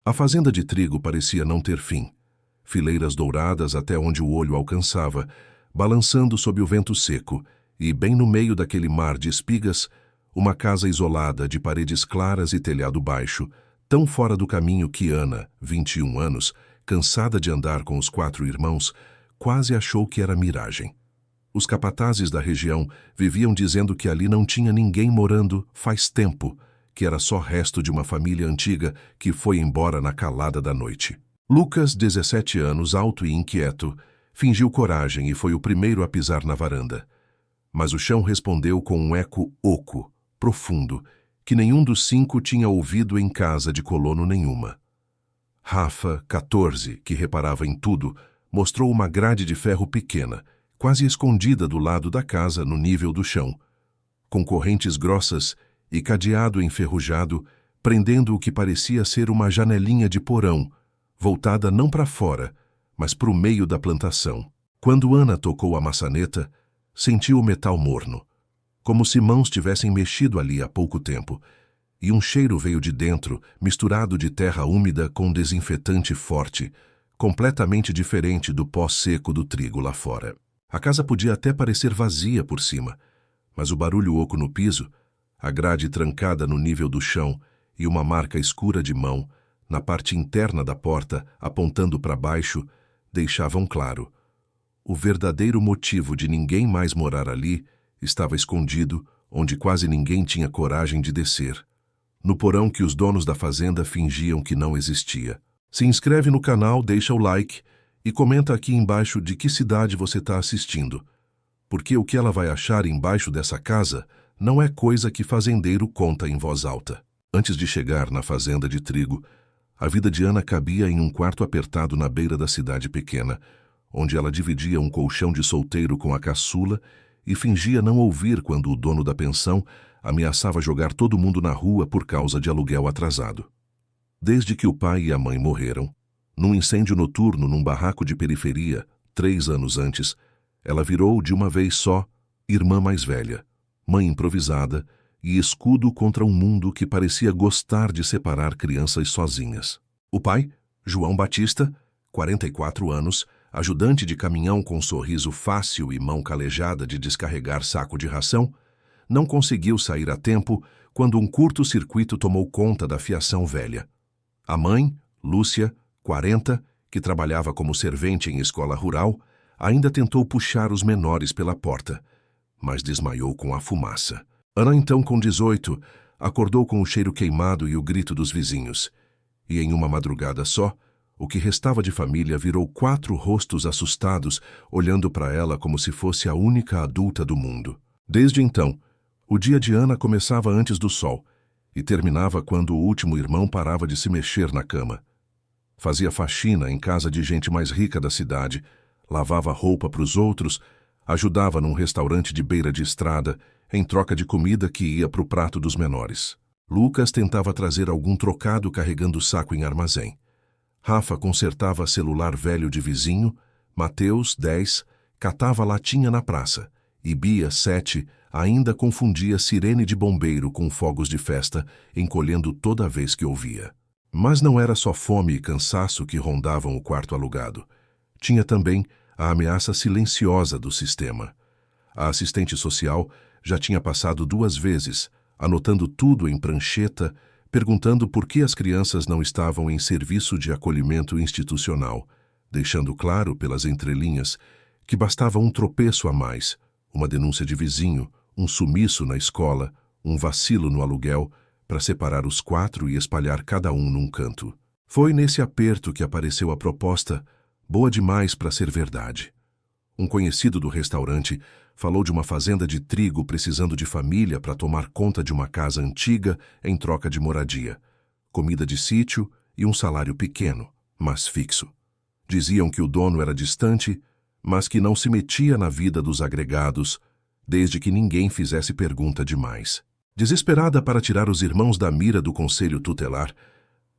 A fazenda de trigo parecia não ter fim. Fileiras douradas até onde o olho alcançava, balançando sob o vento seco, e, bem no meio daquele mar de espigas, uma casa isolada de paredes claras e telhado baixo, tão fora do caminho que Ana, 21 anos, cansada de andar com os 4 irmãos, quase achou que era miragem. Os capatazes da região viviam dizendo que ali não tinha ninguém morando faz tempo, que era só resto de uma família antiga que foi embora na calada da noite. Lucas, 17 anos, alto e inquieto, fingiu coragem e foi o primeiro a pisar na varanda. Mas o chão respondeu com um eco oco, profundo, que nenhum dos 5 tinha ouvido em casa de colono nenhuma. Rafa, 14, que reparava em tudo, mostrou uma grade de ferro pequena, quase escondida do lado da casa no nível do chão, com correntes grossas e cadeado enferrujado, prendendo o que parecia ser uma janelinha de porão, voltada não para fora, mas para o meio da plantação. Quando Ana tocou a maçaneta, sentiu o metal morno, como se mãos tivessem mexido ali há pouco tempo, e um cheiro veio de dentro, misturado de terra úmida com desinfetante forte, completamente diferente do pó seco do trigo lá fora. A casa podia até parecer vazia por cima, mas o barulho oco no piso, a grade trancada no nível do chão e uma marca escura de mão, na parte interna da porta, apontando para baixo, deixavam claro. O verdadeiro motivo de ninguém mais morar ali estava escondido, onde quase ninguém tinha coragem de descer, no porão que os donos da fazenda fingiam que não existia. Se inscreve no canal, deixa o like e comenta aqui embaixo de que cidade você está assistindo, porque o que ela vai achar embaixo dessa casa não é coisa que fazendeiro conta em voz alta. Antes de chegar na fazenda de trigo, a vida de Ana cabia em um quarto apertado na beira da cidade pequena, onde ela dividia um colchão de solteiro com a caçula e fingia não ouvir quando o dono da pensão ameaçava jogar todo mundo na rua por causa de aluguel atrasado. Desde que o pai e a mãe morreram, num incêndio noturno num barraco de periferia, 3 anos antes, ela virou, de uma vez só, irmã mais velha, mãe improvisada e escudo contra um mundo que parecia gostar de separar crianças sozinhas. O pai, João Batista, 44 anos, ajudante de caminhão com sorriso fácil e mão calejada de descarregar saco de ração, não conseguiu sair a tempo quando um curto-circuito tomou conta da fiação velha. A mãe, Lúcia, 40, que trabalhava como servente em escola rural, ainda tentou puxar os menores pela porta, mas desmaiou com a fumaça. Ana, então com 18, acordou com o cheiro queimado e o grito dos vizinhos. E em uma madrugada só, o que restava de família virou 4 rostos assustados, olhando para ela como se fosse a única adulta do mundo. Desde então, o dia de Ana começava antes do sol e terminava quando o último irmão parava de se mexer na cama. Fazia faxina em casa de gente mais rica da cidade, lavava roupa para os outros, ajudava num restaurante de beira de estrada, em troca de comida que ia para o prato dos menores. Lucas tentava trazer algum trocado carregando o saco em armazém. Rafa consertava celular velho de vizinho, Mateus, 10, catava latinha na praça, e Bia, 7, ainda confundia sirene de bombeiro com fogos de festa, encolhendo toda vez que ouvia. Mas não era só fome e cansaço que rondavam o quarto alugado. Tinha também a ameaça silenciosa do sistema. A assistente social já tinha passado 2 vezes, anotando tudo em prancheta, perguntando por que as crianças não estavam em serviço de acolhimento institucional, deixando claro pelas entrelinhas que bastava um tropeço a mais, uma denúncia de vizinho, um sumiço na escola, um vacilo no aluguel, para separar os 4 e espalhar cada um num canto. Foi nesse aperto que apareceu a proposta, boa demais para ser verdade. Um conhecido do restaurante falou de uma fazenda de trigo precisando de família para tomar conta de uma casa antiga em troca de moradia, comida de sítio e um salário pequeno, mas fixo. Diziam que o dono era distante, mas que não se metia na vida dos agregados, desde que ninguém fizesse pergunta demais. Desesperada para tirar os irmãos da mira do conselho tutelar,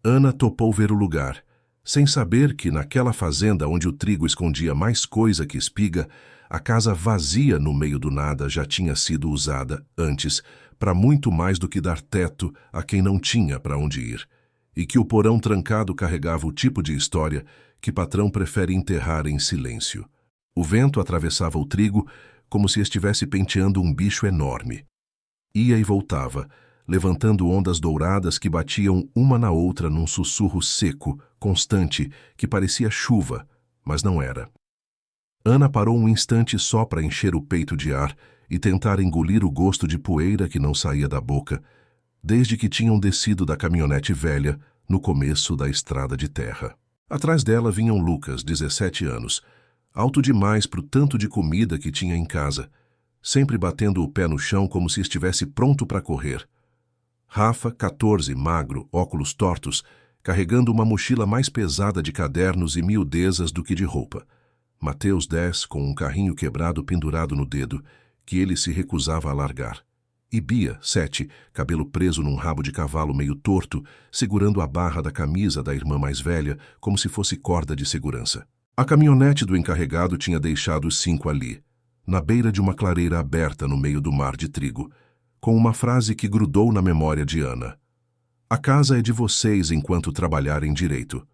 Ana topou ver o lugar, sem saber que naquela fazenda onde o trigo escondia mais coisa que espiga, a casa vazia no meio do nada já tinha sido usada, antes, para muito mais do que dar teto a quem não tinha para onde ir, e que o porão trancado carregava o tipo de história que patrão prefere enterrar em silêncio. O vento atravessava o trigo como se estivesse penteando um bicho enorme. Ia e voltava, levantando ondas douradas que batiam uma na outra num sussurro seco, constante, que parecia chuva, mas não era. Ana parou um instante só para encher o peito de ar e tentar engolir o gosto de poeira que não saía da boca, desde que tinham descido da caminhonete velha no começo da estrada de terra. Atrás dela vinham Lucas, 17 anos, alto demais pro tanto de comida que tinha em casa, sempre batendo o pé no chão como se estivesse pronto para correr. Rafa, 14, magro, óculos tortos, carregando uma mochila mais pesada de cadernos e miudezas do que de roupa. Mateus, 10, com um carrinho quebrado pendurado no dedo, que ele se recusava a largar. E Bia, 7, cabelo preso num rabo de cavalo meio torto, segurando a barra da camisa da irmã mais velha como se fosse corda de segurança. A caminhonete do encarregado tinha deixado os 5 ali, na beira de uma clareira aberta no meio do mar de trigo, com uma frase que grudou na memória de Ana. A casa é de vocês enquanto trabalharem direito.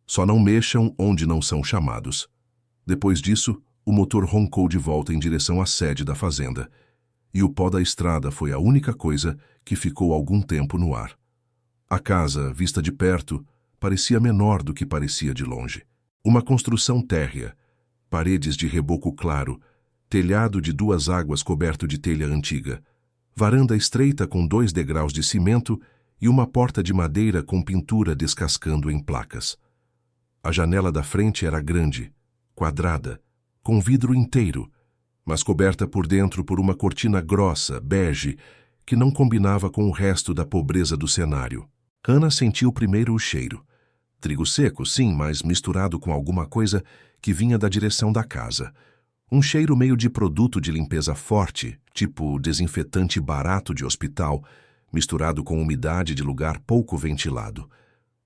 Só não mexam onde não são chamados. Depois disso, o motor roncou de volta em direção à sede da fazenda, e o pó da estrada foi a única coisa que ficou algum tempo no ar. A casa, vista de perto, parecia menor do que parecia de longe. Uma construção térrea, paredes de reboco claro, telhado de 2 águas coberto de telha antiga, varanda estreita com 2 degraus de cimento e uma porta de madeira com pintura descascando em placas. A janela da frente era grande, quadrada, com vidro inteiro, mas coberta por dentro por uma cortina grossa, bege, que não combinava com o resto da pobreza do cenário. Ana sentiu primeiro o cheiro. Trigo seco, sim, mas misturado com alguma coisa que vinha da direção da casa. Um cheiro meio de produto de limpeza forte, tipo desinfetante barato de hospital, misturado com umidade de lugar pouco ventilado.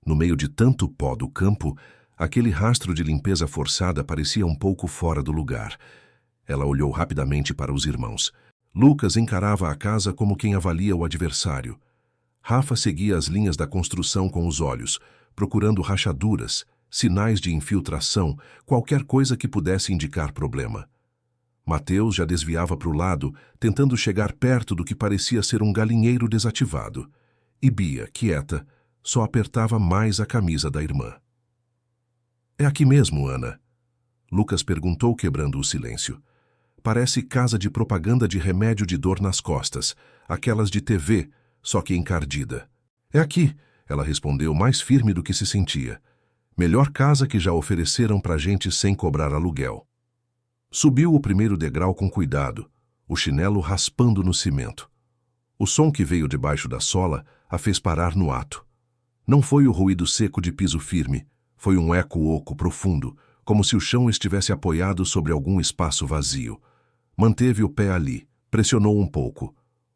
No meio de tanto pó do campo, aquele rastro de limpeza forçada parecia um pouco fora do lugar. Ela olhou rapidamente para os irmãos. Lucas encarava a casa como quem avalia o adversário. Rafa seguia as linhas da construção com os olhos, procurando rachaduras, sinais de infiltração, qualquer coisa que pudesse indicar problema. Mateus já desviava para o lado, tentando chegar perto do que parecia ser um galinheiro desativado. E Bia, quieta, só apertava mais a camisa da irmã. "É aqui mesmo, Ana?" Lucas perguntou, quebrando o silêncio. "Parece casa de propaganda de remédio de dor nas costas, aquelas de TV, só que encardida." "É aqui," ela respondeu, mais firme do que se sentia. "Melhor casa que já ofereceram pra gente sem cobrar aluguel." Subiu o primeiro degrau com cuidado, o chinelo raspando no cimento. O som que veio debaixo da sola a fez parar no ato. Não foi o ruído seco de piso firme, foi um eco oco profundo, como se o chão estivesse apoiado sobre algum espaço vazio. Manteve o pé ali, pressionou um pouco.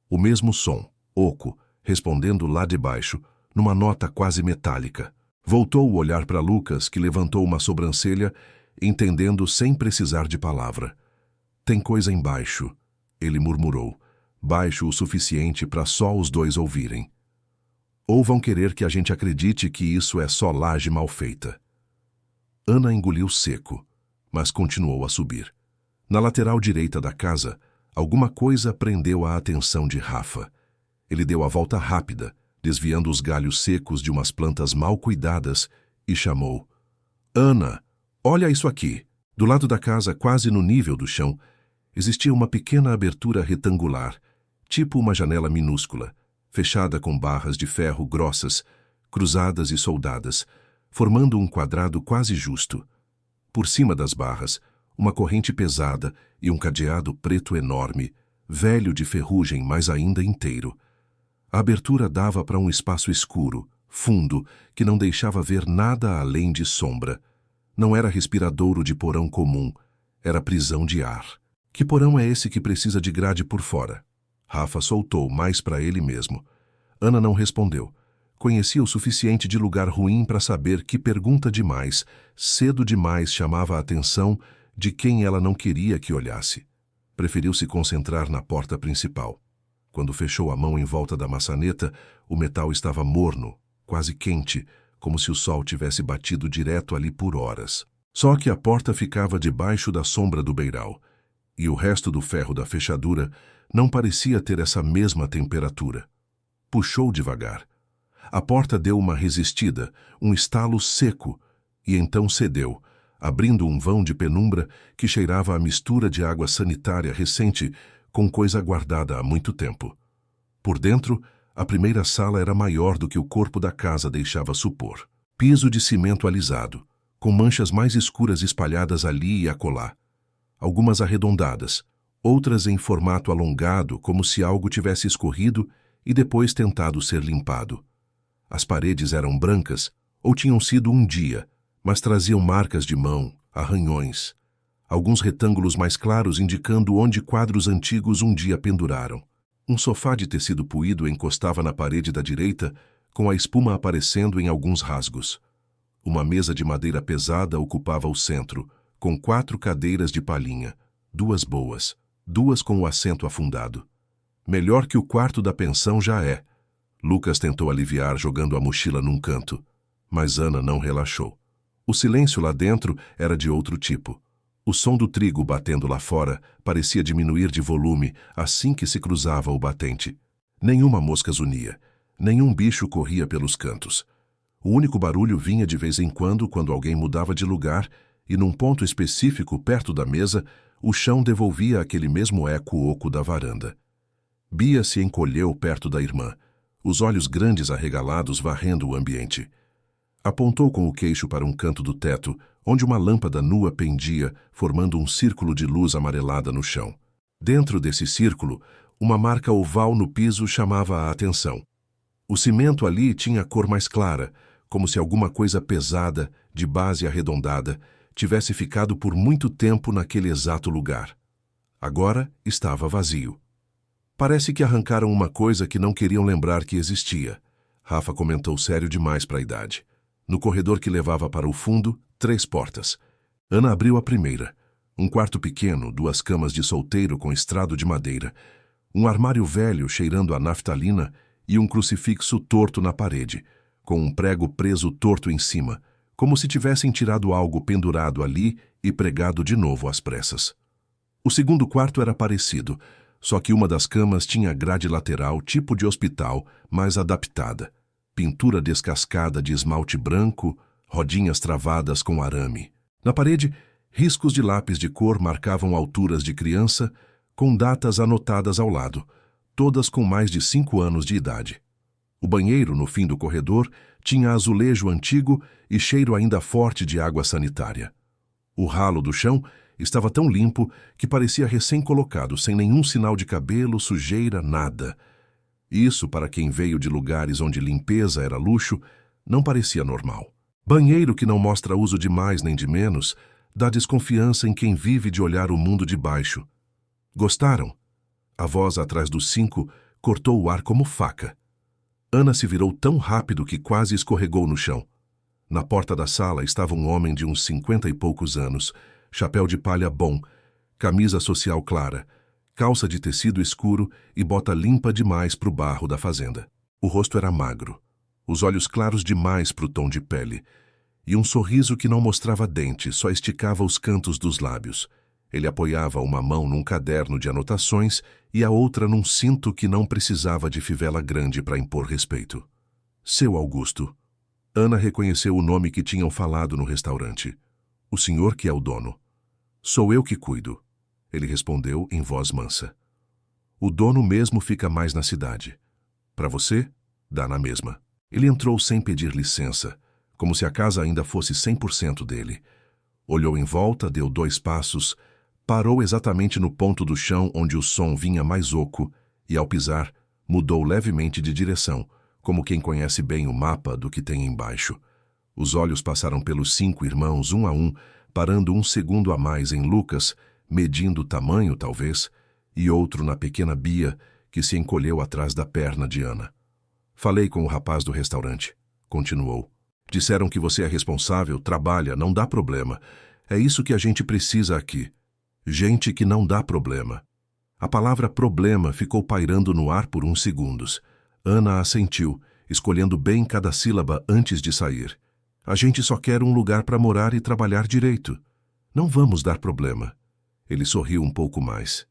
O mesmo som, oco, respondendo lá de baixo, numa nota quase metálica. Voltou o olhar para Lucas, que levantou uma sobrancelha, entendendo sem precisar de palavra. "Tem coisa embaixo," ele murmurou, baixo o suficiente para só os dois ouvirem. "Ou vão querer que a gente acredite que isso é só laje mal feita." Ana engoliu seco, mas continuou a subir. Na lateral direita da casa, alguma coisa prendeu a atenção de Rafa. Ele deu a volta rápida, desviando os galhos secos de umas plantas mal cuidadas, e chamou: "Ana, olha isso aqui." Do lado da casa, quase no nível do chão, existia uma pequena abertura retangular, tipo uma janela minúscula, fechada com barras de ferro grossas, cruzadas e soldadas, formando um quadrado quase justo. Por cima das barras, uma corrente pesada e um cadeado preto enorme, velho de ferrugem, mas ainda inteiro. A abertura dava para um espaço escuro, fundo, que não deixava ver nada além de sombra. Não era respiradouro de porão comum, era prisão de ar. "Que porão é esse que precisa de grade por fora?" Rafa soltou, mais para ele mesmo. Ana não respondeu. Conhecia o suficiente de lugar ruim para saber que pergunta demais, cedo demais, chamava a atenção de quem ela não queria que olhasse. Preferiu se concentrar na porta principal. Quando fechou a mão em volta da maçaneta, o metal estava morno, quase quente, como se o sol tivesse batido direto ali por horas. Só que a porta ficava debaixo da sombra do beiral, e o resto do ferro da fechadura não parecia ter essa mesma temperatura. Puxou devagar. A porta deu uma resistida, um estalo seco, e então cedeu, abrindo um vão de penumbra que cheirava a mistura de água sanitária recente com coisa guardada há muito tempo. Por dentro, a primeira sala era maior do que o corpo da casa deixava supor. Piso de cimento alisado, com manchas mais escuras espalhadas ali e acolá. Algumas arredondadas, outras em formato alongado, como se algo tivesse escorrido e depois tentado ser limpado. As paredes eram brancas, ou tinham sido um dia, mas traziam marcas de mão, arranhões. Alguns retângulos mais claros indicando onde quadros antigos um dia penduraram. Um sofá de tecido puído encostava na parede da direita, com a espuma aparecendo em alguns rasgos. Uma mesa de madeira pesada ocupava o centro, com 4 cadeiras de palhinha, 2 boas, 2 com o assento afundado. Melhor que o quarto da pensão já é. Lucas tentou aliviar jogando a mochila num canto, mas Ana não relaxou. O silêncio lá dentro era de outro tipo. O som do trigo batendo lá fora parecia diminuir de volume assim que se cruzava o batente. Nenhuma mosca zunia, nenhum bicho corria pelos cantos. O único barulho vinha de vez em quando alguém mudava de lugar e num ponto específico perto da mesa, o chão devolvia aquele mesmo eco oco da varanda. Bia se encolheu perto da irmã, os olhos grandes arregalados varrendo o ambiente. Apontou com o queixo para um canto do teto, onde uma lâmpada nua pendia, formando um círculo de luz amarelada no chão. Dentro desse círculo, uma marca oval no piso chamava a atenção. O cimento ali tinha cor mais clara, como se alguma coisa pesada, de base arredondada, tivesse ficado por muito tempo naquele exato lugar. Agora estava vazio. Parece que arrancaram uma coisa que não queriam lembrar que existia. Rafa comentou sério demais para a idade. No corredor que levava para o fundo, 3 portas. Ana abriu a primeira. Um quarto pequeno, 2 camas de solteiro com estrado de madeira, um armário velho cheirando a naftalina e um crucifixo torto na parede, com um prego preso torto em cima, como se tivessem tirado algo pendurado ali e pregado de novo às pressas. O segundo quarto era parecido, só que uma das camas tinha grade lateral tipo de hospital, mais adaptada. Pintura descascada de esmalte branco, rodinhas travadas com arame. Na parede, riscos de lápis de cor marcavam alturas de criança, com datas anotadas ao lado, todas com mais de 5 anos de idade. O banheiro, no fim do corredor, tinha azulejo antigo e cheiro ainda forte de água sanitária. O ralo do chão estava tão limpo que parecia recém-colocado, sem nenhum sinal de cabelo, sujeira, nada. Isso, para quem veio de lugares onde limpeza era luxo, não parecia normal. Banheiro que não mostra uso de mais nem de menos, dá desconfiança em quem vive de olhar o mundo de baixo. Gostaram? A voz atrás dos 5 cortou o ar como faca. Ana se virou tão rápido que quase escorregou no chão. Na porta da sala estava um homem de uns 50 e poucos anos, chapéu de palha bom, camisa social clara, calça de tecido escuro e bota limpa demais para o barro da fazenda. O rosto era magro, os olhos claros demais para o tom de pele, e um sorriso que não mostrava dente, só esticava os cantos dos lábios. Ele apoiava uma mão num caderno de anotações e a outra num cinto que não precisava de fivela grande para impor respeito. Seu Augusto. Ana reconheceu o nome que tinham falado no restaurante. O senhor que é o dono. Sou eu que cuido. Ele respondeu em voz mansa. O dono mesmo fica mais na cidade. Para você, dá na mesma. Ele entrou sem pedir licença, como se a casa ainda fosse 100% dele. Olhou em volta, deu 2 passos, parou exatamente no ponto do chão onde o som vinha mais oco e, ao pisar, mudou levemente de direção, como quem conhece bem o mapa do que tem embaixo. Os olhos passaram pelos 5 irmãos, um a um, parando 1 segundo a mais em Lucas, medindo o tamanho, talvez, e outro na pequena Bia, que se encolheu atrás da perna de Ana. Falei com o rapaz do restaurante. Continuou. Disseram que você é responsável, trabalha, não dá problema. É isso que a gente precisa aqui. Gente que não dá problema. A palavra problema ficou pairando no ar por uns segundos. Ana assentiu, escolhendo bem cada sílaba antes de sair. A gente só quer um lugar para morar e trabalhar direito. Não vamos dar problema. Ele sorriu um pouco mais.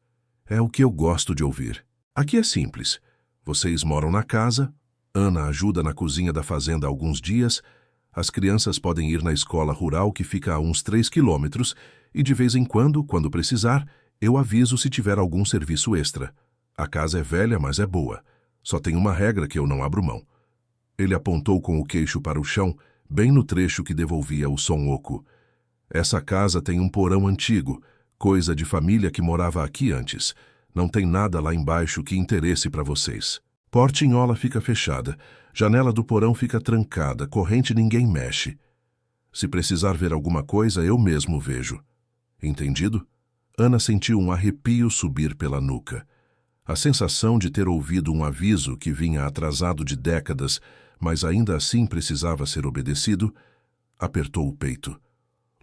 É o que eu gosto de ouvir. Aqui é simples. Vocês moram na casa, Ana ajuda na cozinha da fazenda há alguns dias, as crianças podem ir na escola rural que fica a uns 3 quilômetros e de vez em quando precisar, eu aviso se tiver algum serviço extra. A casa é velha, mas é boa. Só tem uma regra que eu não abro mão. Ele apontou com o queixo para o chão, bem no trecho que devolvia o som oco. Essa casa tem um porão antigo, coisa de família que morava aqui antes. Não tem nada lá embaixo que interesse para vocês. Portinhola fica fechada, janela do porão fica trancada, corrente ninguém mexe. Se precisar ver alguma coisa, eu mesmo vejo. Entendido? Ana sentiu um arrepio subir pela nuca. A sensação de ter ouvido um aviso que vinha atrasado de décadas, mas ainda assim precisava ser obedecido, apertou o peito.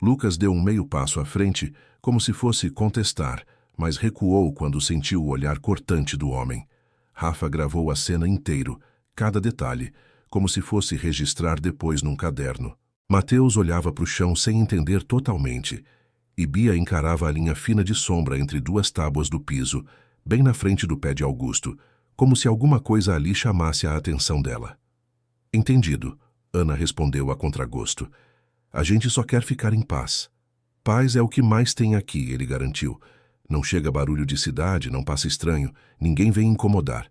Lucas deu um meio passo à frente, como se fosse contestar, mas recuou quando sentiu o olhar cortante do homem. Rafa gravou a cena inteiro, cada detalhe, como se fosse registrar depois num caderno. Mateus olhava para o chão sem entender totalmente, e Bia encarava a linha fina de sombra entre duas tábuas do piso, bem na frente do pé de Augusto, como se alguma coisa ali chamasse a atenção dela. Entendido, Ana respondeu a contragosto. A gente só quer ficar em paz. Paz é o que mais tem aqui, ele garantiu. Não chega barulho de cidade, não passa estranho, ninguém vem incomodar.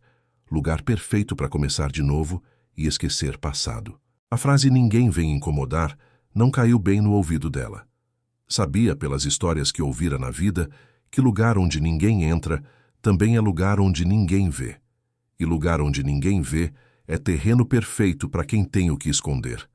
Lugar perfeito para começar de novo e esquecer passado. A frase "ninguém vem incomodar" não caiu bem no ouvido dela. Sabia, pelas histórias que ouvira na vida, que lugar onde ninguém entra também é lugar onde ninguém vê. E lugar onde ninguém vê é terreno perfeito para quem tem o que esconder.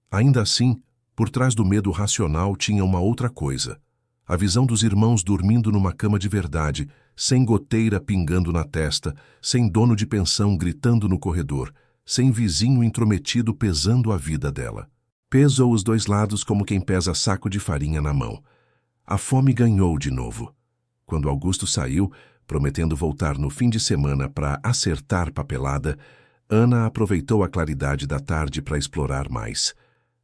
Ainda assim, por trás do medo racional tinha uma outra coisa. A visão dos irmãos dormindo numa cama de verdade, sem goteira pingando na testa, sem dono de pensão gritando no corredor, sem vizinho intrometido pesando a vida dela. Pesou os dois lados como quem pesa saco de farinha na mão. A fome ganhou de novo. Quando Augusto saiu, prometendo voltar no fim de semana para acertar papelada, Ana aproveitou a claridade da tarde para explorar mais.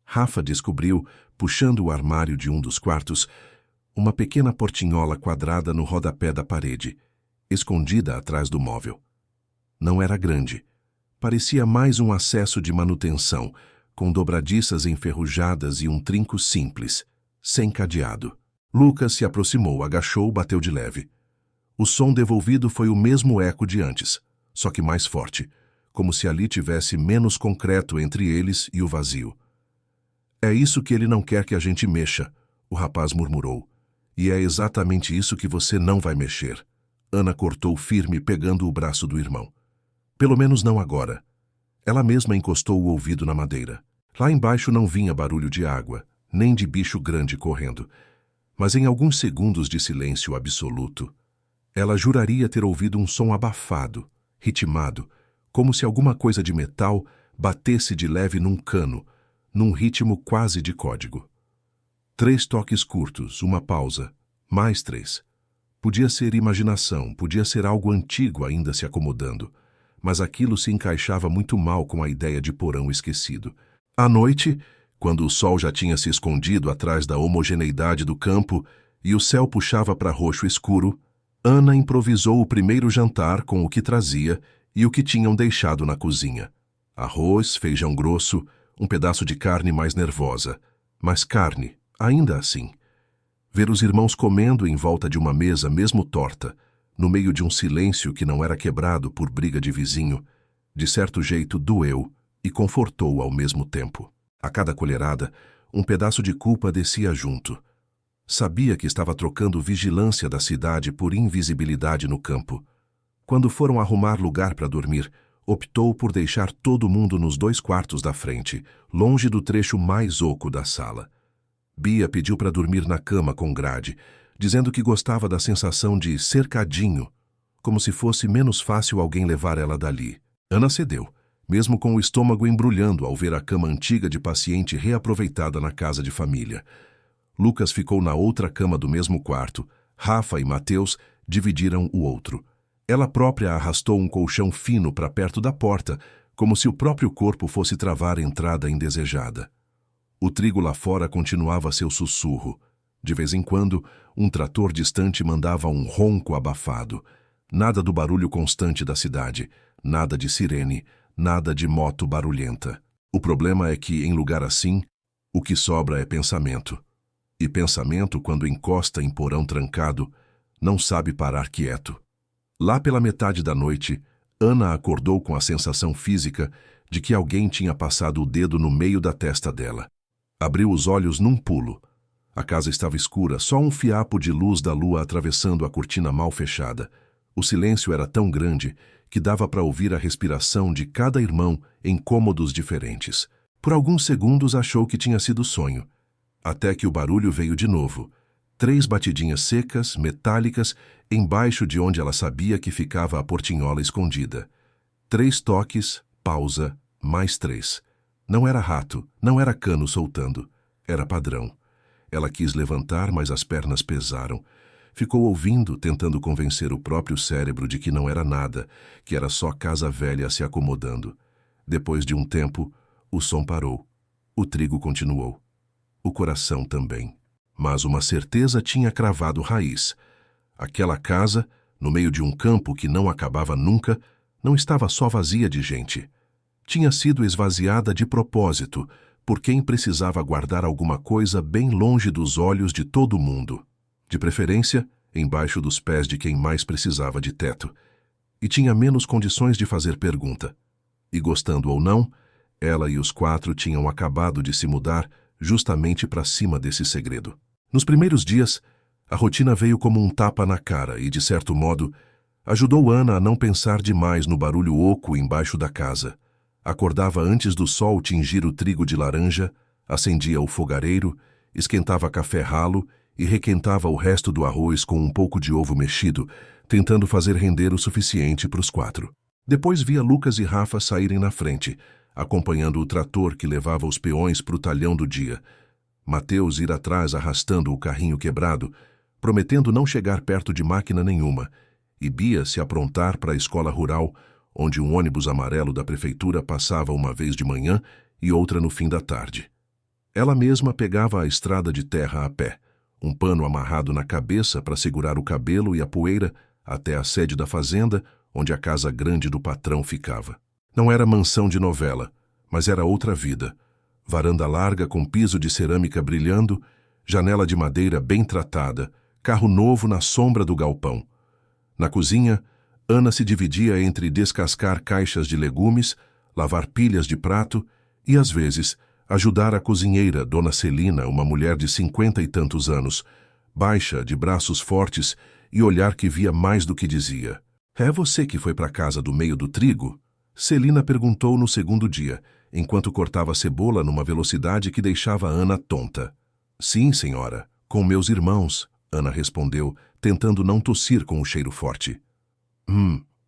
Rafa descobriu, puxando o armário de um dos quartos, uma pequena portinhola quadrada no rodapé da parede, escondida atrás do móvel. Não era grande. Parecia mais um acesso de manutenção, com dobradiças enferrujadas e um trinco simples, sem cadeado. Lucas se aproximou, agachou, bateu de leve. O som devolvido foi o mesmo eco de antes, só que mais forte, como se ali tivesse menos concreto entre eles e o vazio. É isso que ele não quer que a gente mexa, o rapaz murmurou. E é exatamente isso que você não vai mexer. Ana cortou firme, pegando o braço do irmão. Pelo menos não agora. Ela mesma encostou o ouvido na madeira. Lá embaixo não vinha barulho de água, nem de bicho grande correndo. Mas em alguns segundos de silêncio absoluto, ela juraria ter ouvido um som abafado, ritmado, como se alguma coisa de metal batesse de leve num cano, num ritmo quase de código. 3 toques curtos, uma pausa, mais 3. Podia ser imaginação, podia ser algo antigo ainda se acomodando, mas aquilo se encaixava muito mal com a ideia de porão esquecido. À noite, quando o sol já tinha se escondido atrás da homogeneidade do campo e o céu puxava para roxo escuro, Ana improvisou o primeiro jantar com o que trazia e o que tinham deixado na cozinha. Arroz, feijão grosso, um pedaço de carne mais nervosa, mas carne, ainda assim. Ver os irmãos comendo em volta de uma mesa mesmo torta, no meio de um silêncio que não era quebrado por briga de vizinho, de certo jeito doeu e confortou ao mesmo tempo. A cada colherada, um pedaço de culpa descia junto. Sabia que estava trocando vigilância da cidade por invisibilidade no campo. Quando foram arrumar lugar para dormir, optou por deixar todo mundo nos 2 quartos da frente, longe do trecho mais oco da sala. Bia pediu para dormir na cama com grade, dizendo que gostava da sensação de cercadinho, como se fosse menos fácil alguém levar ela dali. Ana cedeu, mesmo com o estômago embrulhando ao ver a cama antiga de paciente reaproveitada na casa de família. Lucas ficou na outra cama do mesmo quarto. Rafa e Mateus dividiram o outro. Ela própria arrastou um colchão fino para perto da porta, como se o próprio corpo fosse travar a entrada indesejada. O trigo lá fora continuava seu sussurro. De vez em quando, um trator distante mandava um ronco abafado. Nada do barulho constante da cidade, nada de sirene, nada de moto barulhenta. O problema é que, em lugar assim, o que sobra é pensamento. E pensamento, quando encosta em porão trancado, não sabe parar quieto. Lá pela metade da noite, Ana acordou com a sensação física de que alguém tinha passado o dedo no meio da testa dela. Abriu os olhos num pulo. A casa estava escura, só um fiapo de luz da lua atravessando a cortina mal fechada. O silêncio era tão grande que dava para ouvir a respiração de cada irmão em cômodos diferentes. Por alguns segundos achou que tinha sido sonho, até que o barulho veio de novo. 3 batidinhas secas, metálicas, embaixo de onde ela sabia que ficava a portinhola escondida. 3 toques, pausa, mais 3. Não era rato, não era cano soltando. Era padrão. Ela quis levantar, mas as pernas pesaram. Ficou ouvindo, tentando convencer o próprio cérebro de que não era nada, que era só casa velha se acomodando. Depois de um tempo, o som parou. O trigo continuou. O coração também. Mas uma certeza tinha cravado raiz. Aquela casa, no meio de um campo que não acabava nunca, não estava só vazia de gente. Tinha sido esvaziada de propósito, por quem precisava guardar alguma coisa bem longe dos olhos de todo mundo. De preferência, embaixo dos pés de quem mais precisava de teto. E tinha menos condições de fazer pergunta. E gostando ou não, ela e os 4 tinham acabado de se mudar justamente para cima desse segredo. Nos primeiros dias, a rotina veio como um tapa na cara e, de certo modo, ajudou Ana a não pensar demais no barulho oco embaixo da casa. Acordava antes do sol tingir o trigo de laranja, acendia o fogareiro, esquentava café ralo e requentava o resto do arroz com um pouco de ovo mexido, tentando fazer render o suficiente para os 4. Depois via Lucas e Rafa saírem na frente, acompanhando o trator que levava os peões para o talhão do dia. Mateus ir atrás arrastando o carrinho quebrado, prometendo não chegar perto de máquina nenhuma, e Bia se aprontar para a escola rural, onde um ônibus amarelo da prefeitura passava uma vez de manhã e outra no fim da tarde. Ela mesma pegava a estrada de terra a pé, um pano amarrado na cabeça para segurar o cabelo e a poeira até a sede da fazenda, onde a casa grande do patrão ficava. Não era mansão de novela, mas era outra vida. Varanda larga com piso de cerâmica brilhando, janela de madeira bem tratada, carro novo na sombra do galpão. Na cozinha, Ana se dividia entre descascar caixas de legumes, lavar pilhas de prato e, às vezes, ajudar a cozinheira, Dona Celina, uma mulher de 50 e tantos anos, baixa, de braços fortes e olhar que via mais do que dizia. "É você que foi para casa do meio do trigo?" Celina perguntou no segundo dia, enquanto cortava cebola numa velocidade que deixava Ana tonta. "Sim, senhora, com meus irmãos", Ana respondeu, tentando não tossir com o cheiro forte.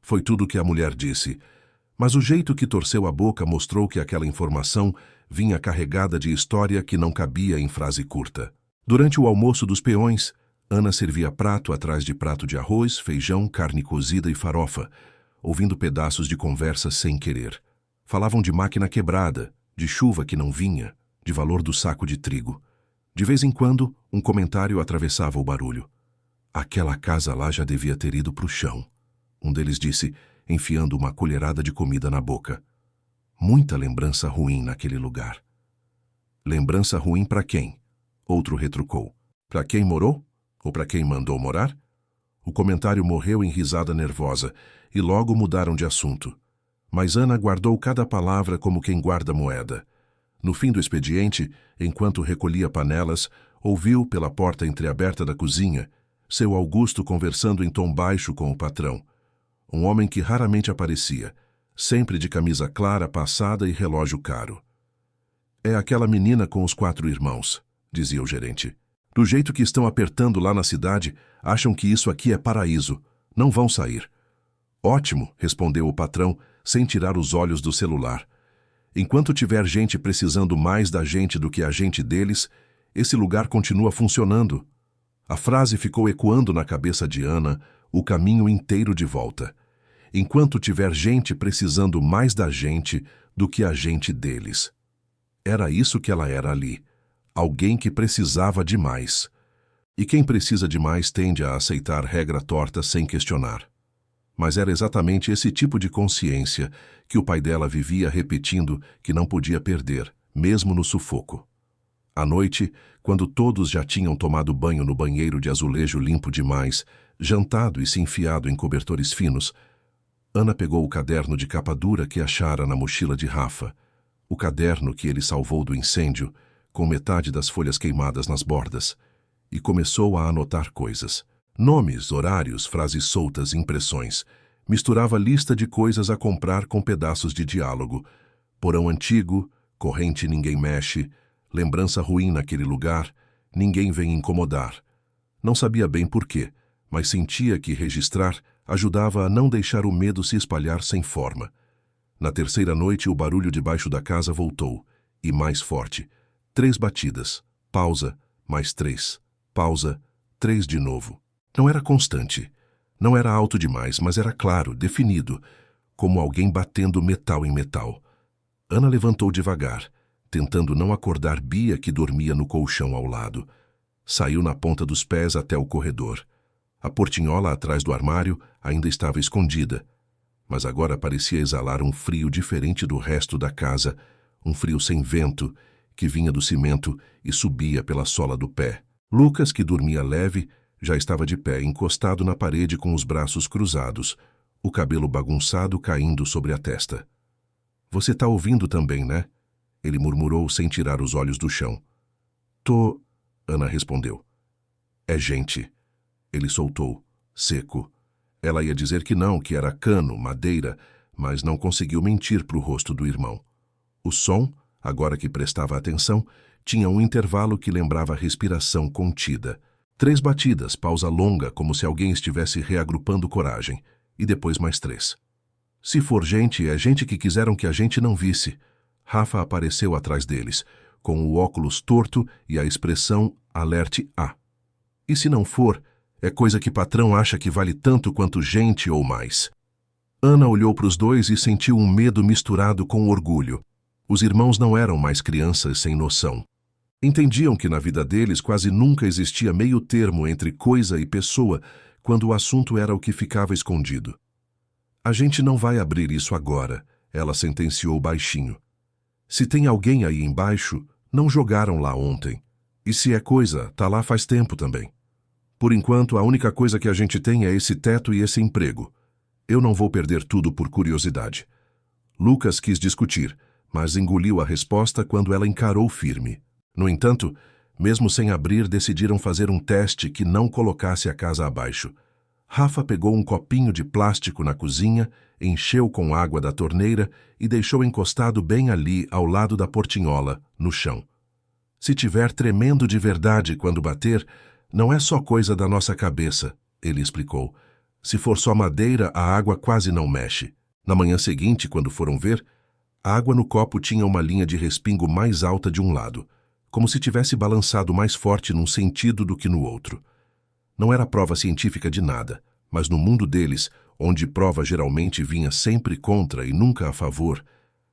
Foi tudo o que a mulher disse, mas o jeito que torceu a boca mostrou que aquela informação vinha carregada de história que não cabia em frase curta. Durante o almoço dos peões, Ana servia prato atrás de prato de arroz, feijão, carne cozida e farofa, ouvindo pedaços de conversa sem querer. Falavam de máquina quebrada, de chuva que não vinha, de valor do saco de trigo. De vez em quando, um comentário atravessava o barulho. "Aquela casa lá já devia ter ido para o chão", um deles disse, enfiando uma colherada de comida na boca. Muita lembrança ruim naquele lugar. "Lembrança ruim para quem?" Outro retrucou. "Para quem morou? Ou para quem mandou morar?" O comentário morreu em risada nervosa, e logo mudaram de assunto. Mas Ana guardou cada palavra como quem guarda moeda. No fim do expediente, enquanto recolhia panelas, ouviu, pela porta entreaberta da cozinha, seu Augusto conversando em tom baixo com o patrão. Um homem que raramente aparecia, sempre de camisa clara passada e relógio caro. "É aquela menina com os 4 irmãos", dizia o gerente. "Do jeito que estão apertando lá na cidade, acham que isso aqui é paraíso. Não vão sair." "Ótimo", respondeu o patrão, sem tirar os olhos do celular. "Enquanto tiver gente precisando mais da gente do que a gente deles, esse lugar continua funcionando." A frase ficou ecoando na cabeça de Ana o caminho inteiro de volta. enquanto tiver gente precisando mais da gente do que a gente deles. Era isso que ela era ali, alguém que precisava demais. E quem precisa demais tende a aceitar regra torta sem questionar. Mas era exatamente esse tipo de consciência que o pai dela vivia repetindo que não podia perder, mesmo no sufoco. À noite, quando todos já tinham tomado banho no banheiro de azulejo limpo demais, jantado e se enfiado em cobertores finos, Ana pegou o caderno de capa dura que achara na mochila de Rafa, o caderno que ele salvou do incêndio, com metade das folhas queimadas nas bordas, e começou a anotar coisas. Nomes, horários, frases soltas, impressões. Misturava lista de coisas a comprar com pedaços de diálogo. Porão antigo, corrente ninguém mexe, lembrança ruim naquele lugar, ninguém vem incomodar. Não sabia bem por quê, mas sentia que registrar ajudava a não deixar o medo se espalhar sem forma. Na terceira noite, o barulho debaixo da casa voltou, e mais forte. 3 batidas, pausa, mais 3, pausa, 3 de novo. Não era constante, não era alto demais, mas era claro, definido, como alguém batendo metal em metal. Ana levantou devagar, tentando não acordar Bia, que dormia no colchão ao lado. Saiu na ponta dos pés até o corredor. A portinhola atrás do armário ainda estava escondida, mas agora parecia exalar um frio diferente do resto da casa, um frio sem vento, que vinha do cimento e subia pela sola do pé. Lucas, que dormia leve, já estava de pé, encostado na parede com os braços cruzados, o cabelo bagunçado caindo sobre a testa. "Você tá ouvindo também, né?" Ele murmurou sem tirar os olhos do chão. "Tô..." Ana respondeu. "É gente." Ele soltou, seco. Ela ia dizer que não, que era cano, madeira, mas não conseguiu mentir para o rosto do irmão. O som, agora que prestava atenção, tinha um intervalo que lembrava respiração contida. 3 batidas, pausa longa, como se alguém estivesse reagrupando coragem, e depois mais 3. "Se for gente, é gente que quiseram que a gente não visse." Rafa apareceu atrás deles, com o óculos torto e a expressão alerte A. "E se não for, é coisa que patrão acha que vale tanto quanto gente ou mais." Ana olhou para os dois e sentiu um medo misturado com orgulho. Os irmãos não eram mais crianças sem noção. Entendiam que na vida deles quase nunca existia meio termo entre coisa e pessoa quando o assunto era o que ficava escondido. "A gente não vai abrir isso agora," ela sentenciou baixinho. "Se tem alguém aí embaixo, não jogaram lá ontem. E se é coisa, tá lá faz tempo também. Por enquanto, a única coisa que a gente tem é esse teto e esse emprego. Eu não vou perder tudo por curiosidade." Lucas quis discutir, mas engoliu a resposta quando ela encarou firme. No entanto, mesmo sem abrir, decidiram fazer um teste que não colocasse a casa abaixo. Rafa pegou um copinho de plástico na cozinha, encheu com água da torneira e deixou encostado bem ali, ao lado da portinhola, no chão. "Se tiver tremendo de verdade quando bater, não é só coisa da nossa cabeça," ele explicou. "Se for só madeira, a água quase não mexe." Na manhã seguinte, quando foram ver, a água no copo tinha uma linha de respingo mais alta de um lado, como se tivesse balançado mais forte num sentido do que no outro. Não era prova científica de nada, mas no mundo deles, onde prova geralmente vinha sempre contra e nunca a favor,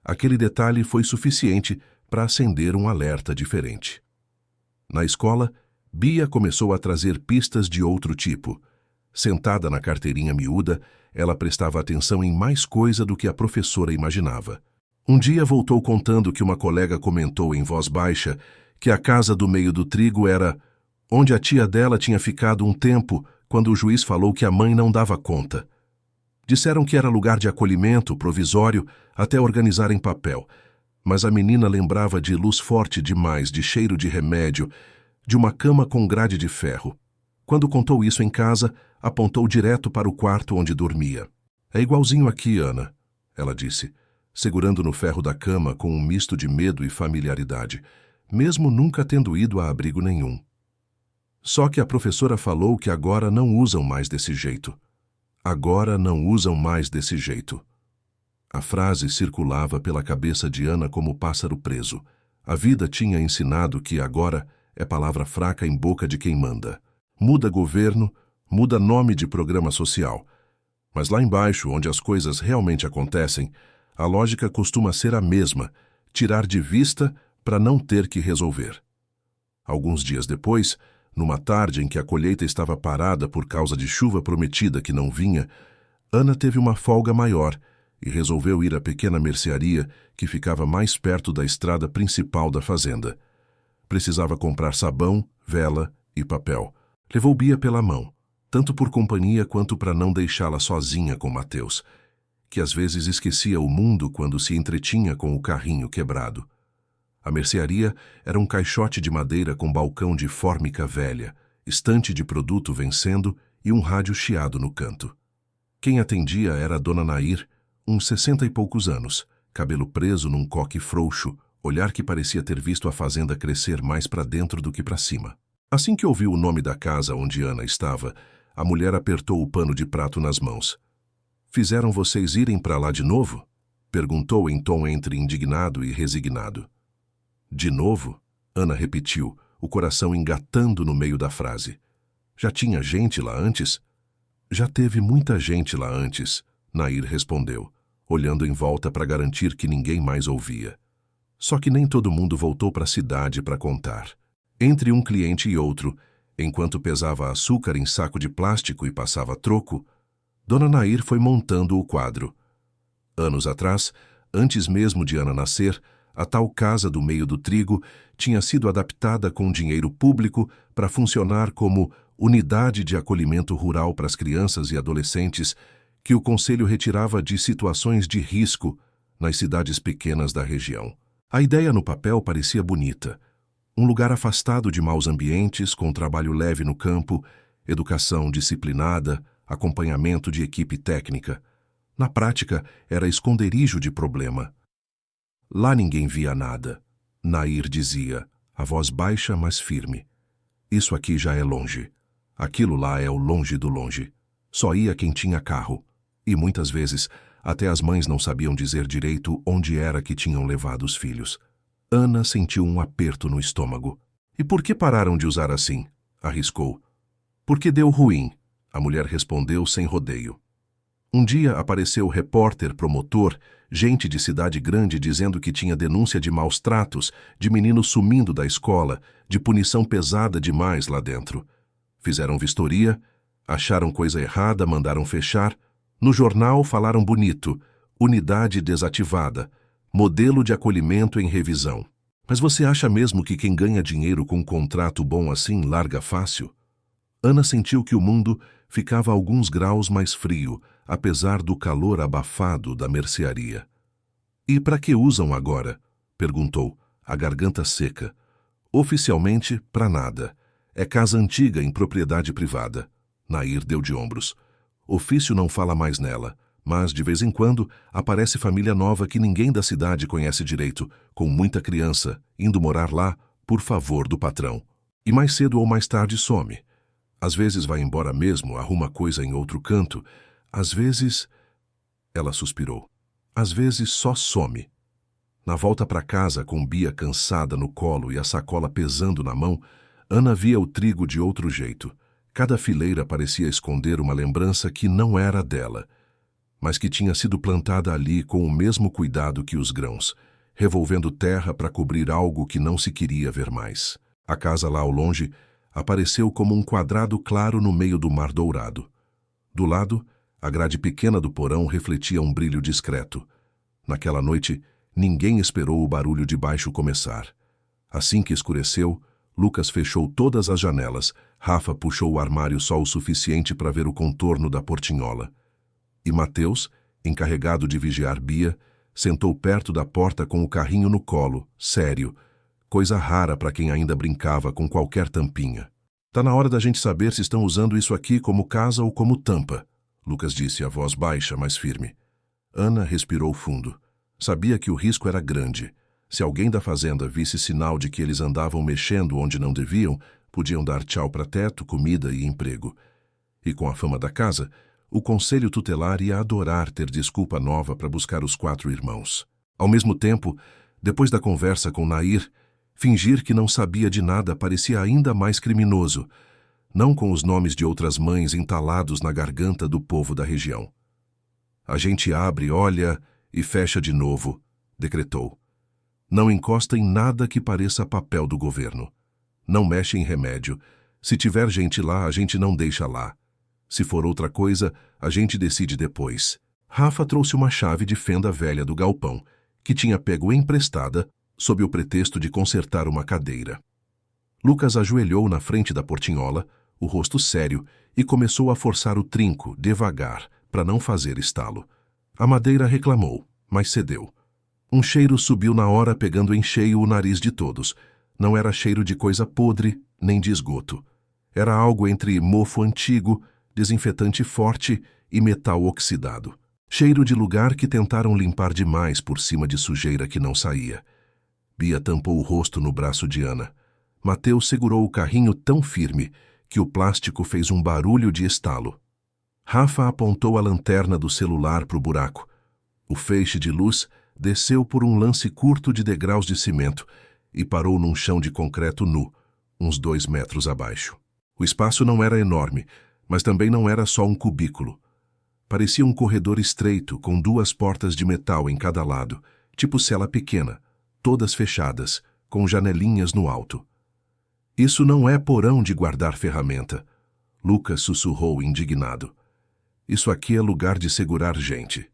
aquele detalhe foi suficiente para acender um alerta diferente. Na escola, Bia começou a trazer pistas de outro tipo. Sentada na carteirinha miúda, ela prestava atenção em mais coisa do que a professora imaginava. Um dia voltou contando que uma colega comentou em voz baixa que a casa do meio do trigo era onde a tia dela tinha ficado um tempo quando o juiz falou que a mãe não dava conta. Disseram que era lugar de acolhimento, provisório, até organizar em papel, mas a menina lembrava de luz forte demais, de cheiro de remédio, de uma cama com grade de ferro. Quando contou isso em casa, apontou direto para o quarto onde dormia. "É igualzinho aqui, Ana," ela disse, segurando no ferro da cama com um misto de medo e familiaridade, mesmo nunca tendo ido a abrigo nenhum. "Só que a professora falou que agora não usam mais desse jeito. Agora não usam mais desse jeito." A frase circulava pela cabeça de Ana como pássaro preso. A vida tinha ensinado que agora é palavra fraca em boca de quem manda. Muda governo, muda nome de programa social. Mas lá embaixo, onde as coisas realmente acontecem, a lógica costuma ser a mesma: tirar de vista para não ter que resolver. Alguns dias depois, numa tarde em que a colheita estava parada por causa de chuva prometida que não vinha, Ana teve uma folga maior e resolveu ir à pequena mercearia que ficava mais perto da estrada principal da fazenda. Precisava comprar sabão, vela e papel. Levou Bia pela mão, tanto por companhia quanto para não deixá-la sozinha com Mateus, que às vezes esquecia o mundo quando se entretinha com o carrinho quebrado. A mercearia era um caixote de madeira com balcão de fórmica velha, estante de produto vencendo e um rádio chiado no canto. Quem atendia era a dona Nair, uns 60 e poucos anos, cabelo preso num coque frouxo, olhar que parecia ter visto a fazenda crescer mais para dentro do que para cima. Assim que ouviu o nome da casa onde Ana estava, a mulher apertou o pano de prato nas mãos. "Fizeram vocês irem para lá de novo?" perguntou em tom entre indignado e resignado. "De novo?" Ana repetiu, o coração engatando no meio da frase. "Já tinha gente lá antes?" "Já teve muita gente lá antes", Nair respondeu, olhando em volta para garantir que ninguém mais ouvia. Só que nem todo mundo voltou para a cidade para contar. Entre um cliente e outro, enquanto pesava açúcar em saco de plástico e passava troco, Dona Nair foi montando o quadro. Anos atrás, antes mesmo de Ana nascer, a tal casa do meio do trigo tinha sido adaptada com dinheiro público para funcionar como unidade de acolhimento rural para as crianças e adolescentes que o conselho retirava de situações de risco nas cidades pequenas da região. A ideia no papel parecia bonita. Um lugar afastado de maus ambientes, com trabalho leve no campo, educação disciplinada, acompanhamento de equipe técnica. Na prática, era esconderijo de problema. Lá ninguém via nada. Nair dizia, a voz baixa, mas firme. Isso aqui já é longe. Aquilo lá é o longe do longe. Só ia quem tinha carro. E muitas vezes, até as mães não sabiam dizer direito onde era que tinham levado os filhos. Ana sentiu um aperto no estômago. "E por que pararam de usar assim?" arriscou. "Porque deu ruim", a mulher respondeu sem rodeio. Um dia apareceu repórter, promotor, gente de cidade grande dizendo que tinha denúncia de maus tratos, de meninos sumindo da escola, de punição pesada demais lá dentro. Fizeram vistoria, acharam coisa errada, mandaram fechar. No jornal falaram bonito, unidade desativada, modelo de acolhimento em revisão. Mas você acha mesmo que quem ganha dinheiro com um contrato bom assim larga fácil? Ana sentiu que o mundo ficava alguns graus mais frio, apesar do calor abafado da mercearia. "E para que usam agora?" perguntou, a garganta seca. "Oficialmente, para nada. É casa antiga em propriedade privada." Nair deu de ombros. "Ofício não fala mais nela, mas de vez em quando aparece família nova que ninguém da cidade conhece direito, com muita criança, indo morar lá por favor do patrão. E mais cedo ou mais tarde some. Às vezes vai embora mesmo, arruma coisa em outro canto. Às vezes..." Ela suspirou. "Às vezes só some." Na volta para casa, com Bia cansada no colo e a sacola pesando na mão, Ana via o trigo de outro jeito. Cada fileira parecia esconder uma lembrança que não era dela, mas que tinha sido plantada ali com o mesmo cuidado que os grãos, revolvendo terra para cobrir algo que não se queria ver mais. A casa lá ao longe apareceu como um quadrado claro no meio do mar dourado. Do lado, a grade pequena do porão refletia um brilho discreto. Naquela noite, ninguém esperou o barulho de baixo começar. Assim que escureceu, Lucas fechou todas as janelas, Rafa puxou o armário só o suficiente para ver o contorno da portinhola. E Mateus, encarregado de vigiar Bia, sentou perto da porta com o carrinho no colo, sério, coisa rara para quem ainda brincava com qualquer tampinha. "Tá na hora da gente saber se estão usando isso aqui como casa ou como tampa", Lucas disse, a voz baixa, mas firme. Ana respirou fundo. Sabia que o risco era grande. Se alguém da fazenda visse sinal de que eles andavam mexendo onde não deviam, podiam dar tchau para teto, comida e emprego. E com a fama da casa, o conselho tutelar ia adorar ter desculpa nova para buscar os 4 irmãos. Ao mesmo tempo, depois da conversa com Nair, fingir que não sabia de nada parecia ainda mais criminoso, não com os nomes de outras mães entalados na garganta do povo da região. A gente abre, olha e fecha de novo, decretou. Não encosta em nada que pareça papel do governo. Não mexe em remédio. Se tiver gente lá, a gente não deixa lá. Se for outra coisa, a gente decide depois. Rafa trouxe uma chave de fenda velha do galpão, que tinha pego emprestada, sob o pretexto de consertar uma cadeira. Lucas ajoelhou na frente da portinhola, o rosto sério, e começou a forçar o trinco, devagar, para não fazer estalo. A madeira reclamou, mas cedeu. Um cheiro subiu na hora, pegando em cheio o nariz de todos. Não era cheiro de coisa podre, nem de esgoto. Era algo entre mofo antigo, desinfetante forte e metal oxidado. Cheiro de lugar que tentaram limpar demais por cima de sujeira que não saía. Bia tampou o rosto no braço de Ana. Mateus segurou o carrinho tão firme que o plástico fez um barulho de estalo. Rafa apontou a lanterna do celular para o buraco. O feixe de luz desceu por um lance curto de degraus de cimento e parou num chão de concreto nu, uns 2 metros abaixo. O espaço não era enorme, mas também não era só um cubículo. Parecia um corredor estreito, com 2 portas de metal em cada lado, tipo cela pequena, todas fechadas, com janelinhas no alto. Isso não é porão de guardar ferramenta, Lucas sussurrou indignado. Isso aqui é lugar de segurar gente.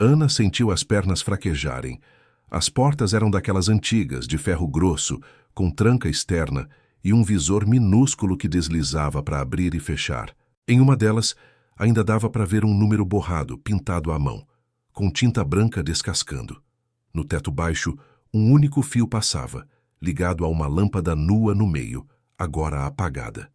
Ana sentiu as pernas fraquejarem. As portas eram daquelas antigas, de ferro grosso, com tranca externa e um visor minúsculo que deslizava para abrir e fechar. Em uma delas, ainda dava para ver um número borrado, pintado à mão, com tinta branca descascando. No teto baixo, um único fio passava, ligado a uma lâmpada nua no meio, agora apagada.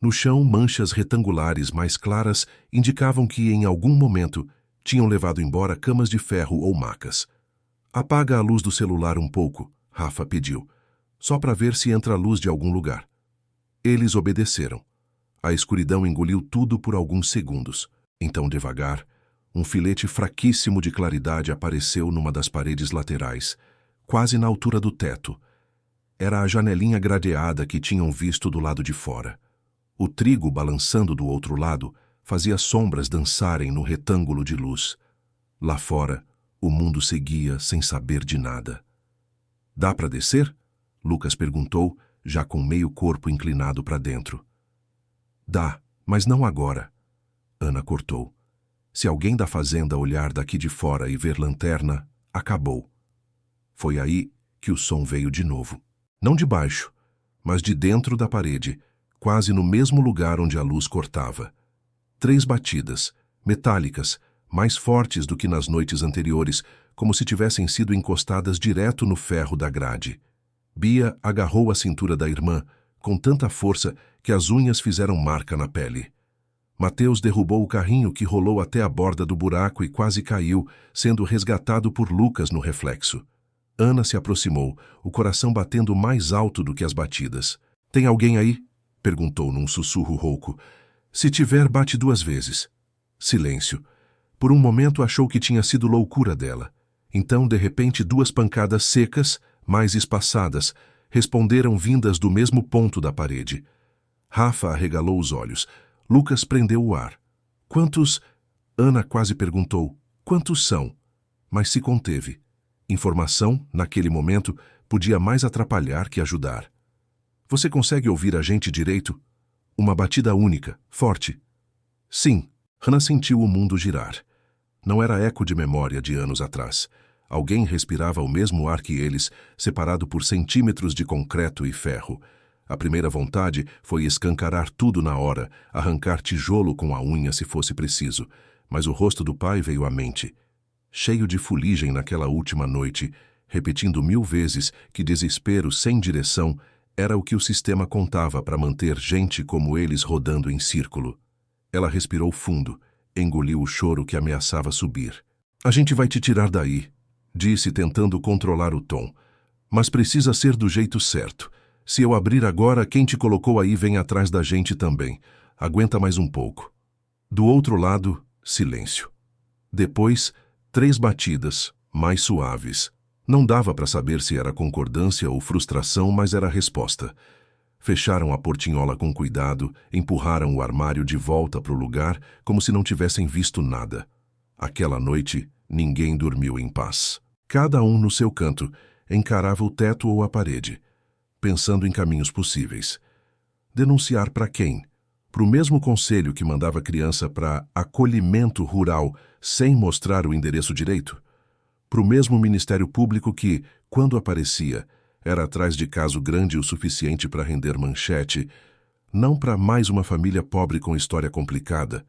No chão, manchas retangulares mais claras indicavam que, em algum momento, tinham levado embora camas de ferro ou macas. Apaga a luz do celular um pouco, Rafa pediu, só para ver se entra a luz de algum lugar. Eles obedeceram. A escuridão engoliu tudo por alguns segundos. Então, devagar, um filete fraquíssimo de claridade apareceu numa das paredes laterais, quase na altura do teto. Era a janelinha gradeada que tinham visto do lado de fora. O trigo, balançando do outro lado, fazia sombras dançarem no retângulo de luz. Lá fora, o mundo seguia sem saber de nada. Dá para descer? Lucas perguntou, já com meio corpo inclinado para dentro. Dá, mas não agora. Ana cortou. Se alguém da fazenda olhar daqui de fora e ver lanterna, acabou. Foi aí que o som veio de novo. Não de baixo, mas de dentro da parede, quase no mesmo lugar onde a luz cortava. 3 batidas, metálicas, mais fortes do que nas noites anteriores, como se tivessem sido encostadas direto no ferro da grade. Bia agarrou a cintura da irmã, com tanta força que as unhas fizeram marca na pele. Mateus derrubou o carrinho que rolou até a borda do buraco e quase caiu, sendo resgatado por Lucas no reflexo. Ana se aproximou, o coração batendo mais alto do que as batidas. — Tem alguém aí? — perguntou num sussurro rouco. — Se tiver, bate 2 vezes. Silêncio. Por um momento achou que tinha sido loucura dela. Então, de repente, 2 pancadas secas, mais espaçadas, responderam vindas do mesmo ponto da parede. Rafa arregalou os olhos. Lucas prendeu o ar. — Quantos? Ana quase perguntou. — Quantos são? Mas se conteve. Informação, naquele momento, podia mais atrapalhar que ajudar. — Você consegue ouvir a gente direito? Uma batida única, forte. — Sim. Hannah sentiu o mundo girar. Não era eco de memória de anos atrás. Alguém respirava o mesmo ar que eles, separado por centímetros de concreto e ferro. A primeira vontade foi escancarar tudo na hora, arrancar tijolo com a unha se fosse preciso. Mas o rosto do pai veio à mente. Cheio de fuligem naquela última noite, repetindo 1000 vezes que desespero sem direção era o que o sistema contava para manter gente como eles rodando em círculo. Ela respirou fundo, engoliu o choro que ameaçava subir. — A gente vai te tirar daí, disse tentando controlar o tom. Mas precisa ser do jeito certo. Se eu abrir agora, quem te colocou aí vem atrás da gente também. Aguenta mais um pouco. Do outro lado, silêncio. Depois, 3 batidas, mais suaves. Não dava para saber se era concordância ou frustração, mas era a resposta. Fecharam a portinhola com cuidado, empurraram o armário de volta para o lugar como se não tivessem visto nada. Aquela noite, ninguém dormiu em paz. Cada um no seu canto encarava o teto ou a parede, pensando em caminhos possíveis. Denunciar para quem? Para o mesmo conselho que mandava a criança para acolhimento rural sem mostrar o endereço direito? Para o mesmo Ministério Público que, quando aparecia, era atrás de caso grande o suficiente para render manchete, não para mais uma família pobre com história complicada?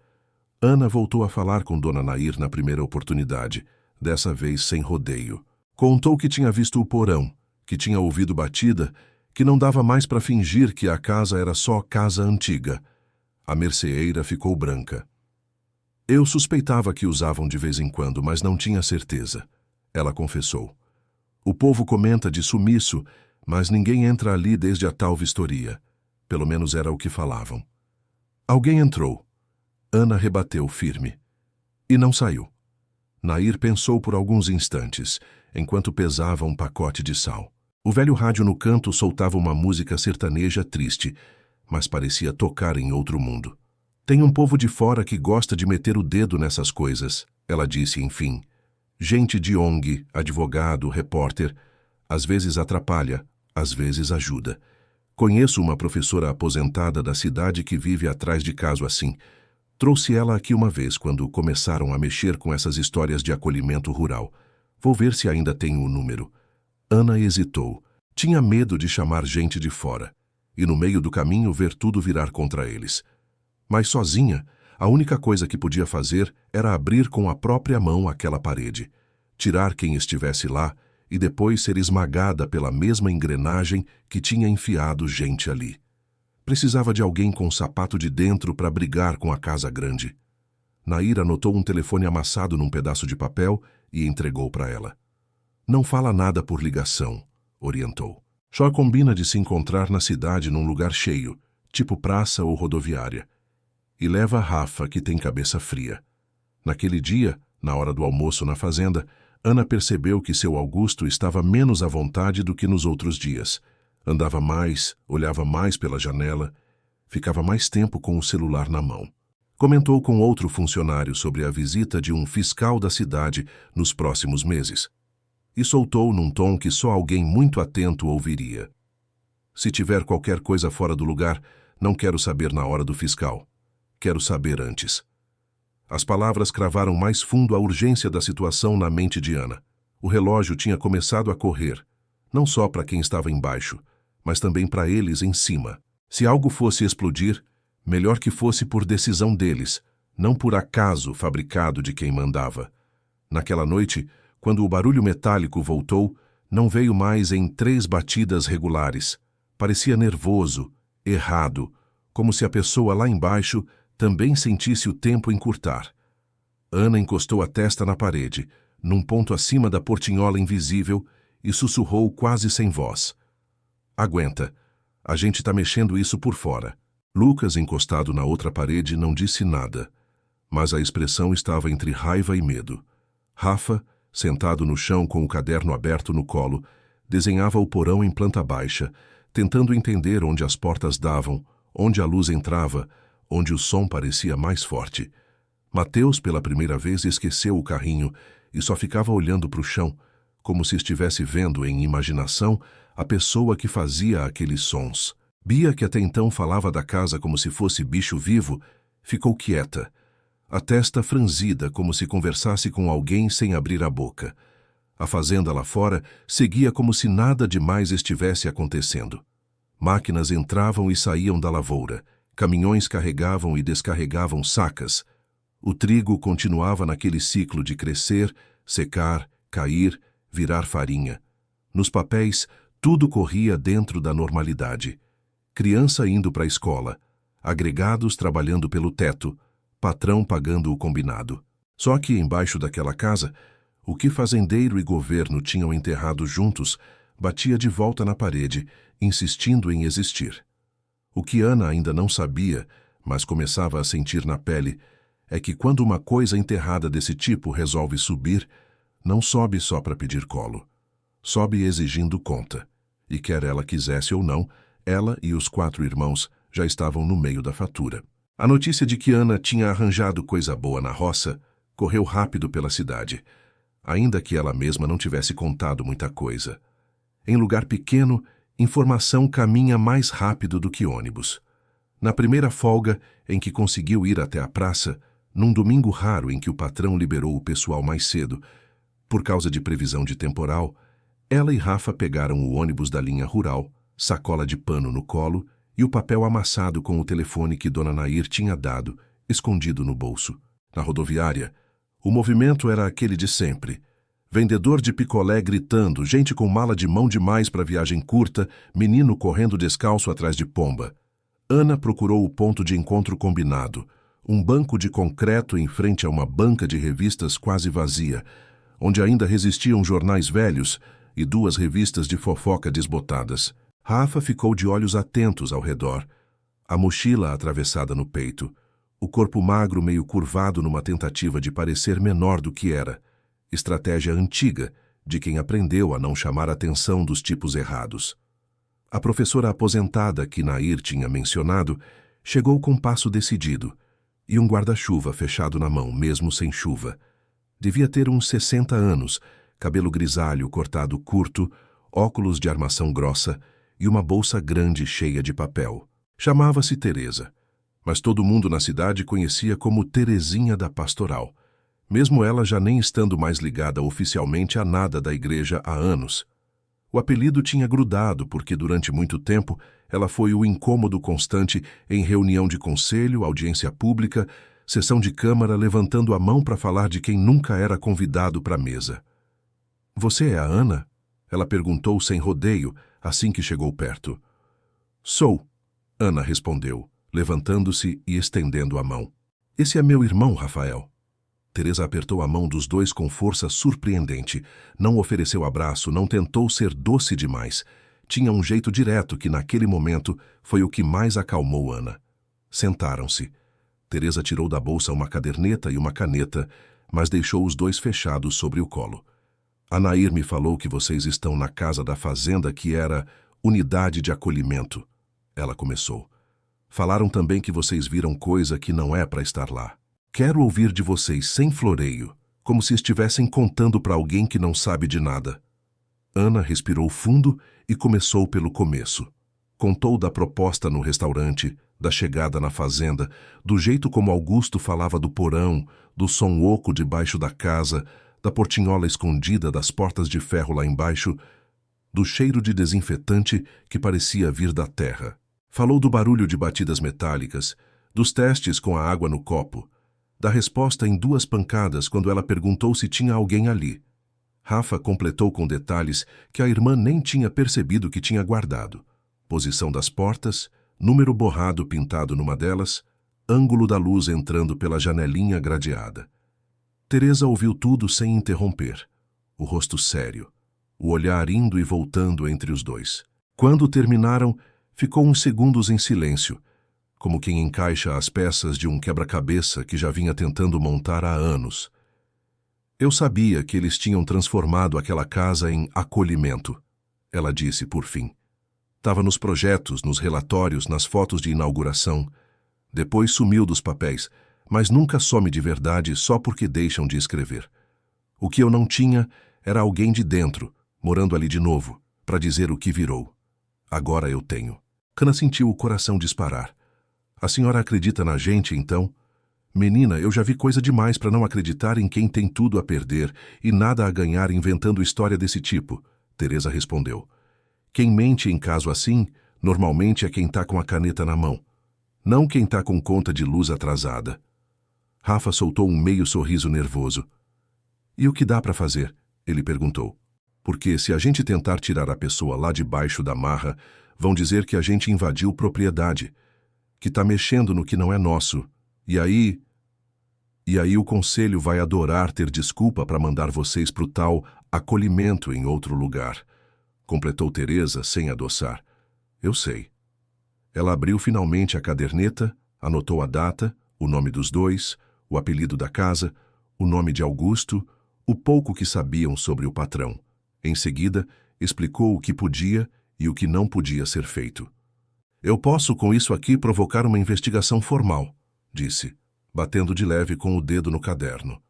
Ana voltou a falar com Dona Nair na primeira oportunidade, dessa vez sem rodeio. Contou que tinha visto o porão, que tinha ouvido batida, que não dava mais para fingir que a casa era só casa antiga. A merceeira ficou branca. Eu suspeitava que usavam de vez em quando, mas não tinha certeza. Ela confessou. O povo comenta de sumiço, mas ninguém entra ali desde a tal vistoria. Pelo menos era o que falavam. Alguém entrou. Ana rebateu firme. E não saiu. Nair pensou por alguns instantes, enquanto pesava um pacote de sal. O velho rádio no canto soltava uma música sertaneja triste, mas parecia tocar em outro mundo. Tem um povo de fora que gosta de meter o dedo nessas coisas, ela disse enfim. Gente de ONG, advogado, repórter, às vezes atrapalha, às vezes ajuda. Conheço uma professora aposentada da cidade que vive atrás de caso assim. Trouxe ela aqui uma vez quando começaram a mexer com essas histórias de acolhimento rural. Vou ver se ainda tenho o número. Ana hesitou. Tinha medo de chamar gente de fora e no meio do caminho ver tudo virar contra eles. Mas sozinha, a única coisa que podia fazer era abrir com a própria mão aquela parede, tirar quem estivesse lá e depois ser esmagada pela mesma engrenagem que tinha enfiado gente ali. Precisava de alguém com sapato de dentro para brigar com a casa grande. Nair anotou um telefone amassado num pedaço de papel e entregou para ela. Não fala nada por ligação, orientou. Só combina de se encontrar na cidade num lugar cheio, tipo praça ou rodoviária. E leva a Rafa, que tem cabeça fria. Naquele dia, na hora do almoço na fazenda, Ana percebeu que seu Augusto estava menos à vontade do que nos outros dias. Andava mais, olhava mais pela janela, ficava mais tempo com o celular na mão. Comentou com outro funcionário sobre a visita de um fiscal da cidade nos próximos meses. E soltou num tom que só alguém muito atento ouviria. Se tiver qualquer coisa fora do lugar, não quero saber na hora do fiscal. Quero saber antes. As palavras cravaram mais fundo a urgência da situação na mente de Ana. O relógio tinha começado a correr, não só para quem estava embaixo, mas também para eles em cima. Se algo fosse explodir, melhor que fosse por decisão deles, não por acaso fabricado de quem mandava. Naquela noite, quando o barulho metálico voltou, não veio mais em 3 batidas regulares. Parecia nervoso, errado, como se a pessoa lá embaixo também sentisse o tempo encurtar. Ana encostou a testa na parede, num ponto acima da portinhola invisível, e sussurrou quase sem voz. Aguenta. A gente tá mexendo isso por fora. Lucas, encostado na outra parede, não disse nada, mas a expressão estava entre raiva e medo. Rafa, sentado no chão com o caderno aberto no colo, desenhava o porão em planta baixa, tentando entender onde as portas davam, onde a luz entrava, onde o som parecia mais forte. Mateus, pela primeira vez, esqueceu o carrinho e só ficava olhando para o chão, como se estivesse vendo em imaginação a pessoa que fazia aqueles sons. Bia, que até então falava da casa como se fosse bicho vivo, ficou quieta, a testa franzida como se conversasse com alguém sem abrir a boca. A fazenda lá fora seguia como se nada demais estivesse acontecendo. Máquinas entravam e saíam da lavoura, caminhões carregavam e descarregavam sacas. O trigo continuava naquele ciclo de crescer, secar, cair, virar farinha. Nos papéis, tudo corria dentro da normalidade. Criança indo para a escola, agregados trabalhando pelo teto, patrão pagando o combinado. Só que embaixo daquela casa, o que fazendeiro e governo tinham enterrado juntos batia de volta na parede, insistindo em existir. O que Ana ainda não sabia, mas começava a sentir na pele, é que quando uma coisa enterrada desse tipo resolve subir, não sobe só para pedir colo. Sobe exigindo conta. E quer ela quisesse ou não, ela e os 4 irmãos já estavam no meio da fatura. A notícia de que Ana tinha arranjado coisa boa na roça Correu rápido pela cidade, ainda que ela mesma não tivesse contado muita coisa. Em lugar pequeno, informação caminha mais rápido do que ônibus. Na primeira folga em que conseguiu ir até a praça, num domingo raro em que o patrão liberou o pessoal mais cedo, por causa de previsão de temporal, ela e Rafa pegaram o ônibus da linha rural, sacola de pano no colo e o papel amassado com o telefone que Dona Nair tinha dado, escondido no bolso. Na rodoviária, o movimento era aquele de sempre. Vendedor de picolé gritando, gente com mala de mão demais para viagem curta, menino correndo descalço atrás de pomba. Ana procurou o ponto de encontro combinado, um banco de concreto em frente a uma banca de revistas quase vazia, onde ainda resistiam jornais velhos e 2 revistas de fofoca desbotadas. Rafa ficou de olhos atentos ao redor, a mochila atravessada no peito, o corpo magro meio curvado numa tentativa de parecer menor do que era, estratégia antiga de quem aprendeu a não chamar a atenção dos tipos errados. A professora aposentada que Nair tinha mencionado chegou com passo decidido e um guarda-chuva fechado na mão, mesmo sem chuva. Devia ter uns 60 anos, cabelo grisalho cortado curto, óculos de armação grossa e uma bolsa grande cheia de papel. Chamava-se Teresa, mas todo mundo na cidade conhecia como Terezinha da Pastoral, mesmo ela já nem estando mais ligada oficialmente a nada da igreja há anos. O apelido tinha grudado porque durante muito tempo ela foi o incômodo constante em reunião de conselho, audiência pública, sessão de câmara levantando a mão para falar de quem nunca era convidado para a mesa. "Você é a Ana?" Ela perguntou sem rodeio assim que chegou perto. "Sou", Ana respondeu, levantando-se e estendendo a mão. "Esse é meu irmão, Rafael." Teresa apertou a mão dos dois com força surpreendente. Não ofereceu abraço, não tentou ser doce demais. Tinha um jeito direto que, naquele momento, foi o que mais acalmou Ana. Sentaram-se. Teresa tirou da bolsa uma caderneta e uma caneta, mas deixou os dois fechados sobre o colo. "A Nair me falou que vocês estão na casa da fazenda que era unidade de acolhimento." Ela começou. "Falaram também que vocês viram coisa que não é para estar lá. Quero ouvir de vocês sem floreio, como se estivessem contando para alguém que não sabe de nada." Ana respirou fundo e começou pelo começo. Contou da proposta no restaurante, da chegada na fazenda, do jeito como Augusto falava do porão, do som oco debaixo da casa, da portinhola escondida das portas de ferro lá embaixo, do cheiro de desinfetante que parecia vir da terra. Falou do barulho de batidas metálicas, dos testes com a água no copo, da resposta em 2 pancadas quando ela perguntou se tinha alguém ali. Rafa completou com detalhes que a irmã nem tinha percebido que tinha guardado. Posição das portas, número borrado pintado numa delas, ângulo da luz entrando pela janelinha gradeada. Teresa ouviu tudo sem interromper, o rosto sério, o olhar indo e voltando entre os dois. Quando terminaram, ficou uns segundos em silêncio, como quem encaixa as peças de um quebra-cabeça que já vinha tentando montar há anos. "Eu sabia que eles tinham transformado aquela casa em acolhimento", ela disse por fim. "Estava nos projetos, nos relatórios, nas fotos de inauguração. Depois sumiu dos papéis, mas nunca some de verdade só porque deixam de escrever. O que eu não tinha era alguém de dentro, morando ali de novo, para dizer o que virou. Agora eu tenho." Ana sentiu o coração disparar. "A senhora acredita na gente, então?" "Menina, eu já vi coisa demais para não acreditar em quem tem tudo a perder e nada a ganhar inventando história desse tipo", Teresa respondeu. "Quem mente em caso assim, normalmente é quem tá com a caneta na mão, não quem tá com conta de luz atrasada." Rafa soltou um meio sorriso nervoso. "E o que dá para fazer?" ele perguntou. "Porque se a gente tentar tirar a pessoa lá de baixo da marra, vão dizer que a gente invadiu propriedade, que tá mexendo no que não é nosso. E aí o conselho vai adorar ter desculpa para mandar vocês pro tal acolhimento em outro lugar", completou Teresa sem adoçar. "Eu sei." Ela abriu finalmente a caderneta, anotou a data, o nome dos dois, o apelido da casa, o nome de Augusto, o pouco que sabiam sobre o patrão. Em seguida, explicou o que podia e o que não podia ser feito. "Eu posso com isso aqui provocar uma investigação formal", disse, batendo de leve com o dedo no caderno.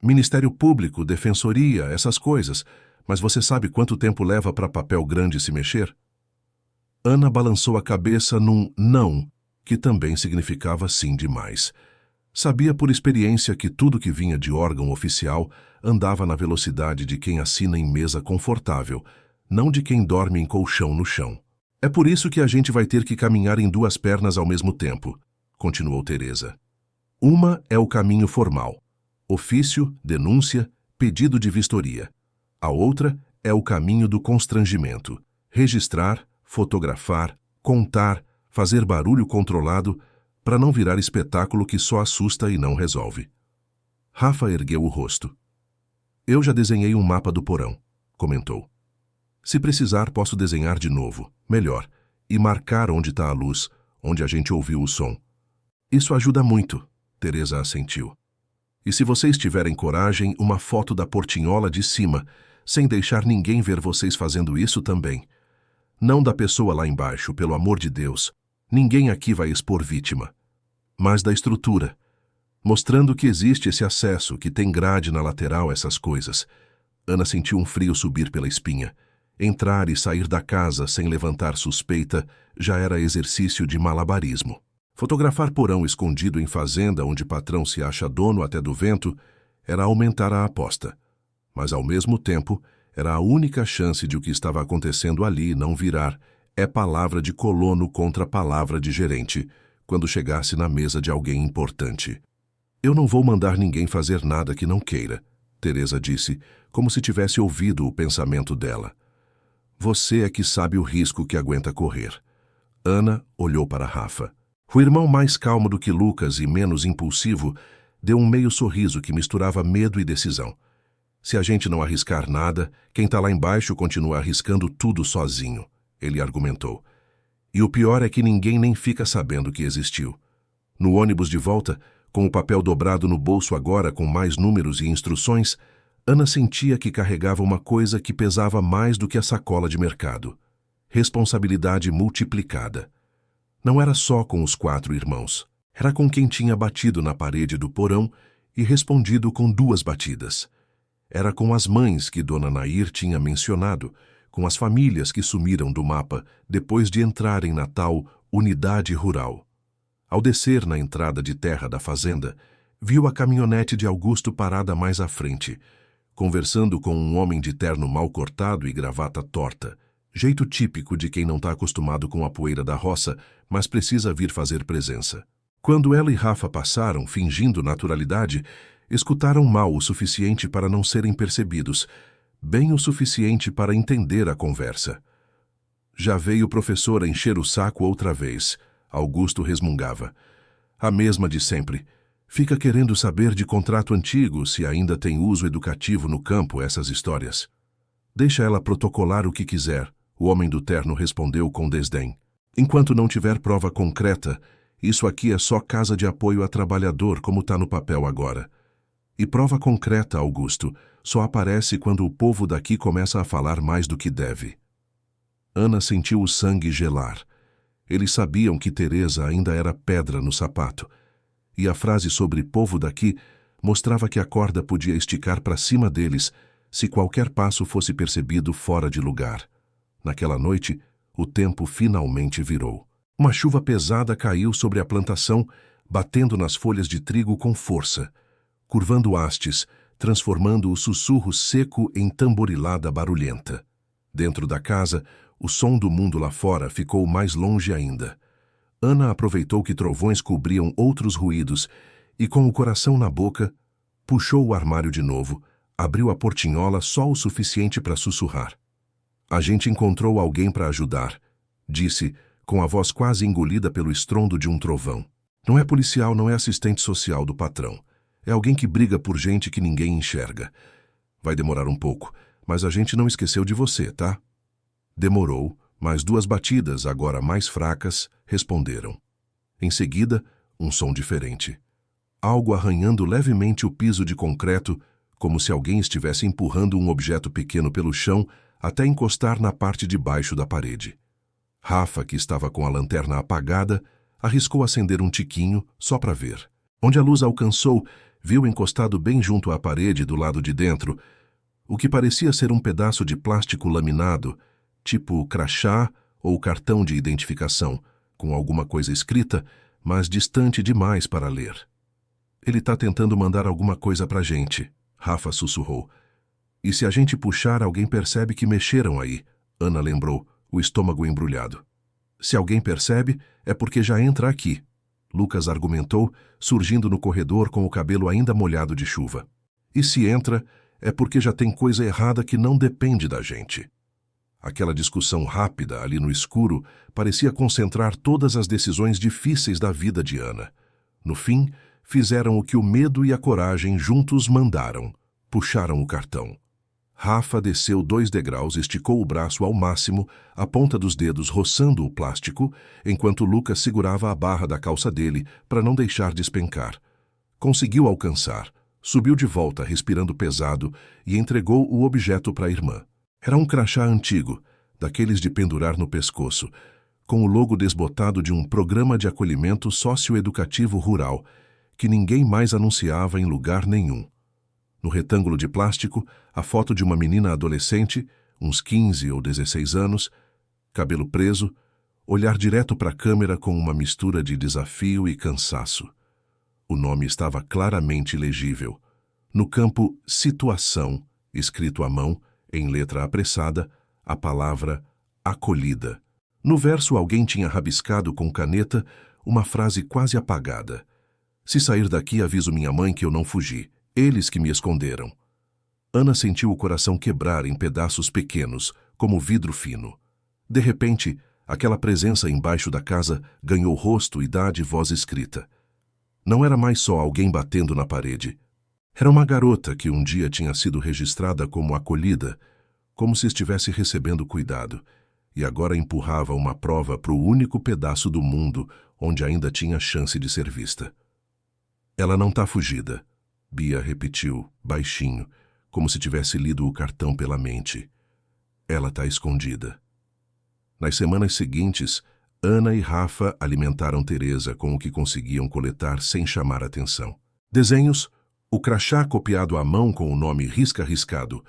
Ministério Público, Defensoria, essas coisas. Mas você sabe quanto tempo leva para papel grande se mexer? Ana balançou a cabeça num não, que também significava sim demais. Sabia por experiência que tudo que vinha de órgão oficial andava na velocidade de quem assina em mesa confortável, não de quem dorme em colchão no chão. É por isso que a gente vai ter que caminhar em duas pernas ao mesmo tempo, continuou Teresa. Uma é o caminho formal. Ofício, denúncia, pedido de vistoria. A outra é o caminho do constrangimento. Registrar, fotografar, contar, fazer barulho controlado para não virar espetáculo que só assusta e não resolve. Rafa ergueu o rosto. Eu já desenhei um mapa do porão, comentou. Se precisar, posso desenhar de novo, melhor, e marcar onde está a luz, onde a gente ouviu o som. Isso ajuda muito, Teresa assentiu. E se vocês tiverem coragem, uma foto da portinhola de cima, sem deixar ninguém ver vocês fazendo isso também. Não da pessoa lá embaixo, pelo amor de Deus. Ninguém aqui vai expor vítima. Mas da estrutura. Mostrando que existe esse acesso, que tem grade na lateral, essas coisas. Ana sentiu um frio subir pela espinha. Entrar e sair da casa sem levantar suspeita já era exercício de malabarismo. Fotografar porão escondido em fazenda onde patrão se acha dono até do vento era aumentar a aposta. Mas, ao mesmo tempo, era a única chance de o que estava acontecendo ali não virar palavra de colono contra palavra de gerente, quando chegasse na mesa de alguém importante. Eu não vou mandar ninguém fazer nada que não queira, Teresa disse, como se tivesse ouvido o pensamento dela. Você é que sabe o risco que aguenta correr. Ana olhou para Rafa. O irmão, mais calmo do que Lucas e menos impulsivo, deu um meio sorriso que misturava medo e decisão. Se a gente não arriscar nada, quem está lá embaixo continua arriscando tudo sozinho, ele argumentou. E o pior é que ninguém nem fica sabendo que existiu. No ônibus de volta, com o papel dobrado no bolso agora com mais números e instruções, Ana sentia que carregava uma coisa que pesava mais do que a sacola de mercado. Responsabilidade multiplicada. Não era só com os 4 irmãos. Era com quem tinha batido na parede do porão e respondido com 2 batidas. Era com as mães que Dona Nair tinha mencionado, com as famílias que sumiram do mapa depois de entrarem na tal unidade rural. Ao descer na entrada de terra da fazenda, viu a caminhonete de Augusto parada mais à frente, conversando com um homem de terno mal cortado e gravata torta, jeito típico de quem não está acostumado com a poeira da roça, mas precisa vir fazer presença. Quando ela e Rafa passaram, fingindo naturalidade, escutaram mal o suficiente para não serem percebidos, bem o suficiente para entender a conversa. Já veio o professor a encher o saco outra vez, Augusto resmungava. A mesma de sempre. Fica querendo saber de contrato antigo, se ainda tem uso educativo no campo, essas histórias. Deixa ela protocolar o que quiser, o homem do terno respondeu com desdém. Enquanto não tiver prova concreta, isso aqui é só casa de apoio a trabalhador, como está no papel agora. E prova concreta, Augusto, só aparece quando o povo daqui começa a falar mais do que deve. Ana sentiu o sangue gelar. Eles sabiam que Teresa ainda era pedra no sapato. E a frase sobre povo daqui mostrava que a corda podia esticar para cima deles se qualquer passo fosse percebido fora de lugar. Naquela noite, o tempo finalmente virou. Uma chuva pesada caiu sobre a plantação, batendo nas folhas de trigo com força, curvando hastes, transformando o sussurro seco em tamborilada barulhenta. Dentro da casa, o som do mundo lá fora ficou mais longe ainda. Ana aproveitou que trovões cobriam outros ruídos e, com o coração na boca, puxou o armário de novo, abriu a portinhola só o suficiente para sussurrar. A gente encontrou alguém para ajudar, disse, com a voz quase engolida pelo estrondo de um trovão. Não é policial, não é assistente social do patrão. É alguém que briga por gente que ninguém enxerga. Vai demorar um pouco, mas a gente não esqueceu de você, tá? Demorou, mas 2 batidas, agora mais fracas, responderam. Em seguida, um som diferente. Algo arranhando levemente o piso de concreto, como se alguém estivesse empurrando um objeto pequeno pelo chão até encostar na parte de baixo da parede. Rafa, que estava com a lanterna apagada, arriscou acender um tiquinho só para ver. Onde a luz alcançou, viu encostado bem junto à parede do lado de dentro o que parecia ser um pedaço de plástico laminado, tipo crachá ou cartão de identificação, com alguma coisa escrita, mas distante demais para ler. Ele está tentando mandar alguma coisa pra gente, Rafa sussurrou. E se a gente puxar, alguém percebe que mexeram aí, Ana lembrou, o estômago embrulhado. Se alguém percebe, é porque já entra aqui, Lucas argumentou, surgindo no corredor com o cabelo ainda molhado de chuva. E se entra, é porque já tem coisa errada que não depende da gente. Aquela discussão rápida ali no escuro parecia concentrar todas as decisões difíceis da vida de Ana. No fim, fizeram o que o medo e a coragem juntos mandaram. Puxaram o cartão. Rafa desceu 2 degraus, esticou o braço ao máximo, a ponta dos dedos roçando o plástico, enquanto Lucas segurava a barra da calça dele para não deixar despencar. Conseguiu alcançar. Subiu de volta, respirando pesado, e entregou o objeto para a irmã. Era um crachá antigo, daqueles de pendurar no pescoço, com o logo desbotado de um programa de acolhimento socioeducativo rural, que ninguém mais anunciava em lugar nenhum. No retângulo de plástico, a foto de uma menina adolescente, uns 15 ou 16 anos, cabelo preso, olhar direto para a câmera com uma mistura de desafio e cansaço. O nome estava claramente legível. No campo Situação, escrito à mão, em letra apressada, a palavra acolhida. No verso, alguém tinha rabiscado com caneta uma frase quase apagada. Se sair daqui, aviso minha mãe que eu não fugi. Eles que me esconderam. Ana sentiu o coração quebrar em pedaços pequenos, como vidro fino. De repente, aquela presença embaixo da casa ganhou rosto, idade e voz escrita. Não era mais só alguém batendo na parede. Era uma garota que um dia tinha sido registrada como acolhida, como se estivesse recebendo cuidado, e agora empurrava uma prova para o único pedaço do mundo onde ainda tinha chance de ser vista. Ela não está fugida, Bia repetiu, baixinho, como se tivesse lido o cartão pela mente. Ela está escondida. Nas semanas seguintes, Ana e Rafa alimentaram Teresa com o que conseguiam coletar sem chamar atenção. Desenhos, o crachá copiado à mão com o nome risca-riscado,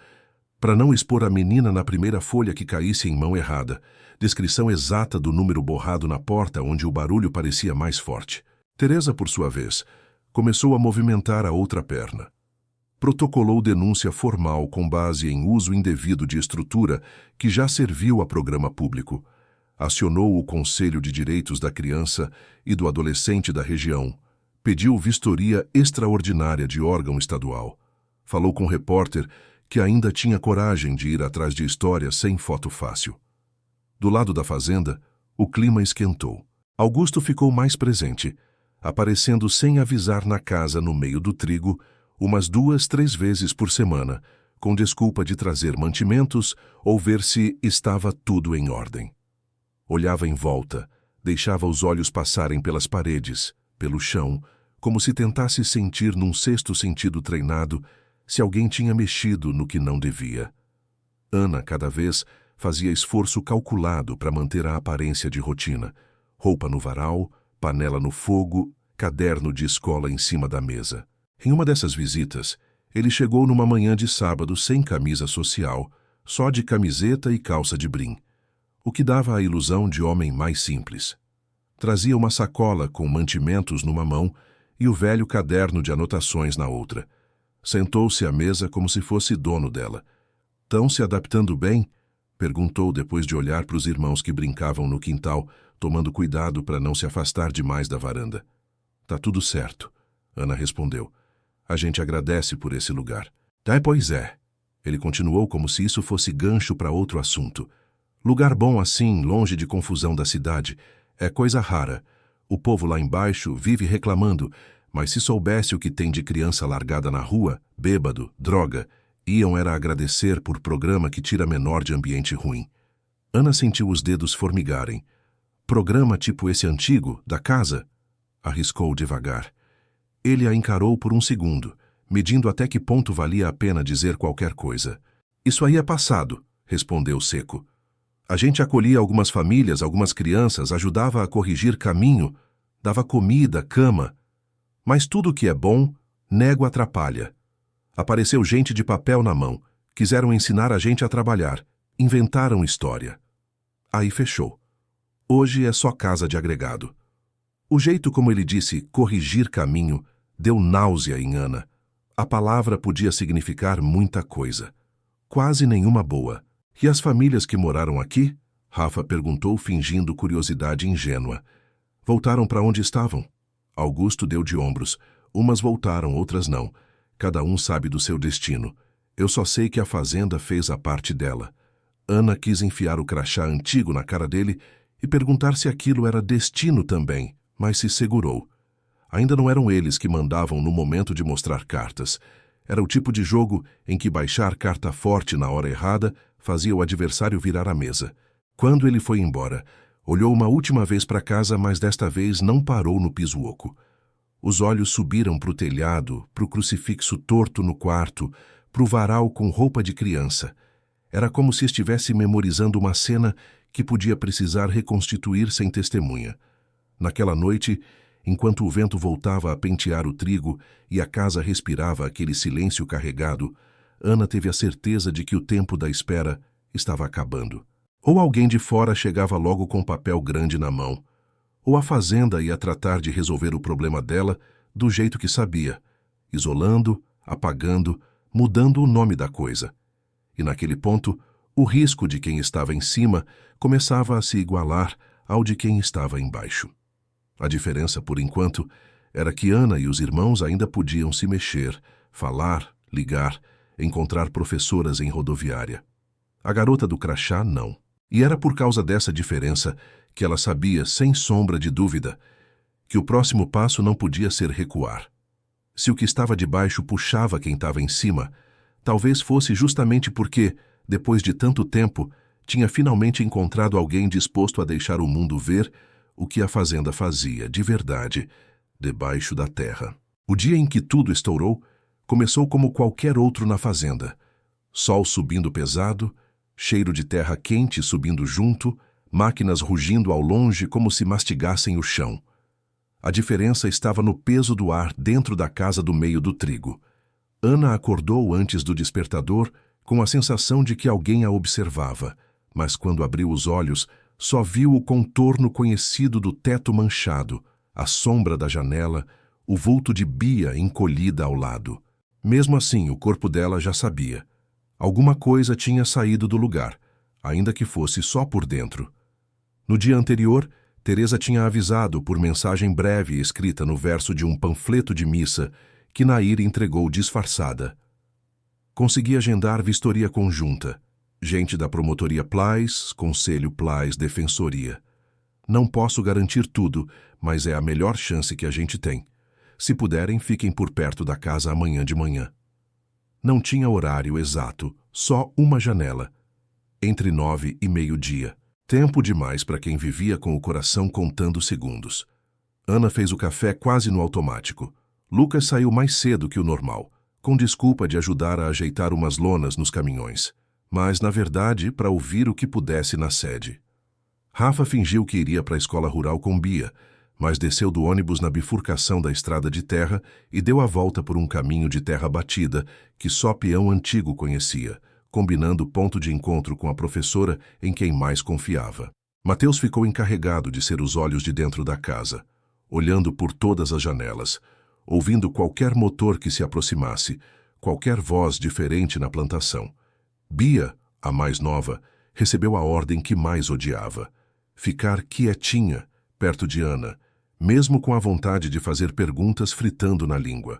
para não expor a menina na primeira folha que caísse em mão errada, descrição exata do número borrado na porta onde o barulho parecia mais forte. Teresa, por sua vez, começou a movimentar a outra perna. Protocolou denúncia formal com base em uso indevido de estrutura que já serviu a programa público. Acionou o Conselho de Direitos da Criança e do Adolescente da região. Pediu vistoria extraordinária de órgão estadual. Falou com o repórter que ainda tinha coragem de ir atrás de histórias sem foto fácil. Do lado da fazenda, o clima esquentou. Augusto ficou mais presente, aparecendo sem avisar na casa no meio do trigo, umas 2, 3 vezes por semana, com desculpa de trazer mantimentos ou ver se estava tudo em ordem. Olhava em volta, deixava os olhos passarem pelas paredes, pelo chão, como se tentasse sentir num sexto sentido treinado se alguém tinha mexido no que não devia. Ana, cada vez, fazia esforço calculado para manter a aparência de rotina. Roupa no varal, panela no fogo, caderno de escola em cima da mesa. Em uma dessas visitas, ele chegou numa manhã de sábado sem camisa social, só de camiseta e calça de brim, o que dava a ilusão de homem mais simples. Trazia uma sacola com mantimentos numa mão e o velho caderno de anotações na outra. Sentou-se à mesa como se fosse dono dela. "Tão se adaptando bem?" perguntou depois de olhar para os irmãos que brincavam no quintal, tomando cuidado para não se afastar demais da varanda. "Tá tudo certo", Ana respondeu. "A gente agradece por esse lugar." Pois é." Ele continuou como se isso fosse gancho para outro assunto. "Lugar bom assim, longe de confusão da cidade, é coisa rara. O povo lá embaixo vive reclamando, mas se soubesse o que tem de criança largada na rua, bêbado, droga, iam era agradecer por programa que tira menor de ambiente ruim." Ana sentiu os dedos formigarem. "Programa tipo esse antigo, da casa?" Arriscou devagar. Ele a encarou por um segundo, medindo até que ponto valia a pena dizer qualquer coisa. "Isso aí é passado", respondeu seco. "A gente acolhia algumas famílias, algumas crianças, ajudava a corrigir caminho, dava comida, cama. Mas tudo que é bom, nego atrapalha. Apareceu gente de papel na mão, quiseram ensinar a gente a trabalhar, inventaram história. Aí fechou. Hoje é só casa de agregado. O jeito como ele disse corrigir caminho deu náusea em Ana. A palavra podia significar muita coisa. Quase nenhuma boa. E as famílias que moraram aqui? Rafa perguntou, fingindo curiosidade ingênua. Voltaram para onde estavam? Augusto deu de ombros. Umas voltaram, outras não. Cada um sabe do seu destino. Eu só sei que a fazenda fez a parte dela. Ana quis enfiar o crachá antigo na cara dele e perguntar se aquilo era destino também, mas se segurou. Ainda não eram eles que mandavam no momento de mostrar cartas. Era o tipo de jogo em que baixar carta forte na hora errada fazia o adversário virar a mesa. Quando ele foi embora, olhou uma última vez para casa, mas desta vez não parou no piso oco. Os olhos subiram para o telhado, para o crucifixo torto no quarto, para o varal com roupa de criança. Era como se estivesse memorizando uma cena que podia precisar reconstituir sem testemunha. Naquela noite, enquanto o vento voltava a pentear o trigo e a casa respirava aquele silêncio carregado, Ana teve a certeza de que o tempo da espera estava acabando. Ou alguém de fora chegava logo com um papel grande na mão, ou a fazenda ia tratar de resolver o problema dela do jeito que sabia, isolando, apagando, mudando o nome da coisa. E naquele ponto, o risco de quem estava em cima começava a se igualar ao de quem estava embaixo. A diferença, por enquanto, era que Ana e os irmãos ainda podiam se mexer, falar, ligar, encontrar professoras em rodoviária. A garota do crachá, não. E era por causa dessa diferença que ela sabia, sem sombra de dúvida, que o próximo passo não podia ser recuar. Se o que estava debaixo puxava quem estava em cima, talvez fosse justamente porque, depois de tanto tempo, tinha finalmente encontrado alguém disposto a deixar o mundo ver o que a fazenda fazia, de verdade, debaixo da terra. O dia em que tudo estourou, começou como qualquer outro na fazenda. Sol subindo pesado, cheiro de terra quente subindo junto, máquinas rugindo ao longe como se mastigassem o chão. A diferença estava no peso do ar dentro da casa do meio do trigo. Ana acordou antes do despertador com a sensação de que alguém a observava, mas quando abriu os olhos, só viu o contorno conhecido do teto manchado, a sombra da janela, o vulto de Bia encolhida ao lado. Mesmo assim, o corpo dela já sabia. Alguma coisa tinha saído do lugar, ainda que fosse só por dentro. No dia anterior, Teresa tinha avisado por mensagem breve escrita no verso de um panfleto de missa que Nair entregou disfarçada. Consegui agendar vistoria conjunta. Gente da promotoria Plais, Conselho Plais Defensoria. Não posso garantir tudo, mas é a melhor chance que a gente tem. Se puderem, fiquem por perto da casa amanhã de manhã. Não tinha horário exato, só uma janela. Entre 9 e meio-dia. Tempo demais para quem vivia com o coração contando segundos. Ana fez o café quase no automático. Lucas saiu mais cedo que o normal, com desculpa de ajudar a ajeitar umas lonas nos caminhões. Mas, na verdade, para ouvir o que pudesse na sede. Rafa fingiu que iria para a escola rural com Bia, mas desceu do ônibus na bifurcação da estrada de terra e deu a volta por um caminho de terra batida que só peão antigo conhecia, combinando o ponto de encontro com a professora em quem mais confiava. Mateus ficou encarregado de ser os olhos de dentro da casa, olhando por todas as janelas, ouvindo qualquer motor que se aproximasse, qualquer voz diferente na plantação. Bia, a mais nova, recebeu a ordem que mais odiava: ficar quietinha, perto de Ana, mesmo com a vontade de fazer perguntas fritando na língua.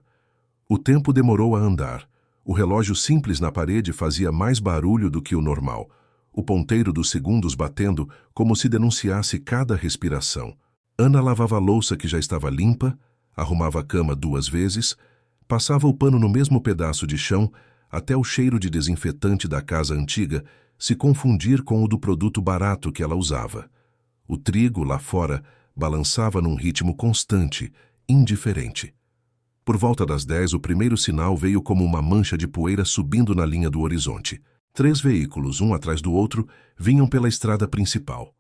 O tempo demorou a andar. O relógio simples na parede fazia mais barulho do que o normal, o ponteiro dos segundos batendo como se denunciasse cada respiração. Ana lavava a louça que já estava limpa, arrumava a cama 2 vezes, passava o pano no mesmo pedaço de chão até o cheiro de desinfetante da casa antiga se confundir com o do produto barato que ela usava. O trigo, lá fora, balançava num ritmo constante, indiferente. Por volta das 10, o primeiro sinal veio como uma mancha de poeira subindo na linha do horizonte. 3 veículos, um atrás do outro, vinham pela estrada principal.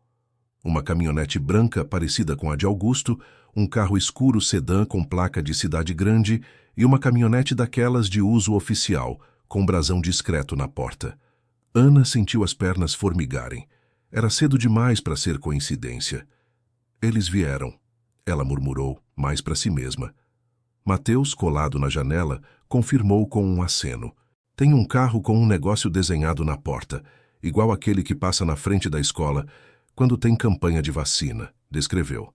uma caminhonete branca parecida com a de Augusto, um carro escuro sedã com placa de cidade grande e uma caminhonete daquelas de uso oficial, com brasão discreto na porta. Ana sentiu as pernas formigarem. Era cedo demais para ser coincidência. Eles vieram, ela murmurou, mais para si mesma. Mateus, colado na janela, confirmou com um aceno. Tem um carro com um negócio desenhado na porta, igual aquele que passa na frente da escola quando tem campanha de vacina, descreveu.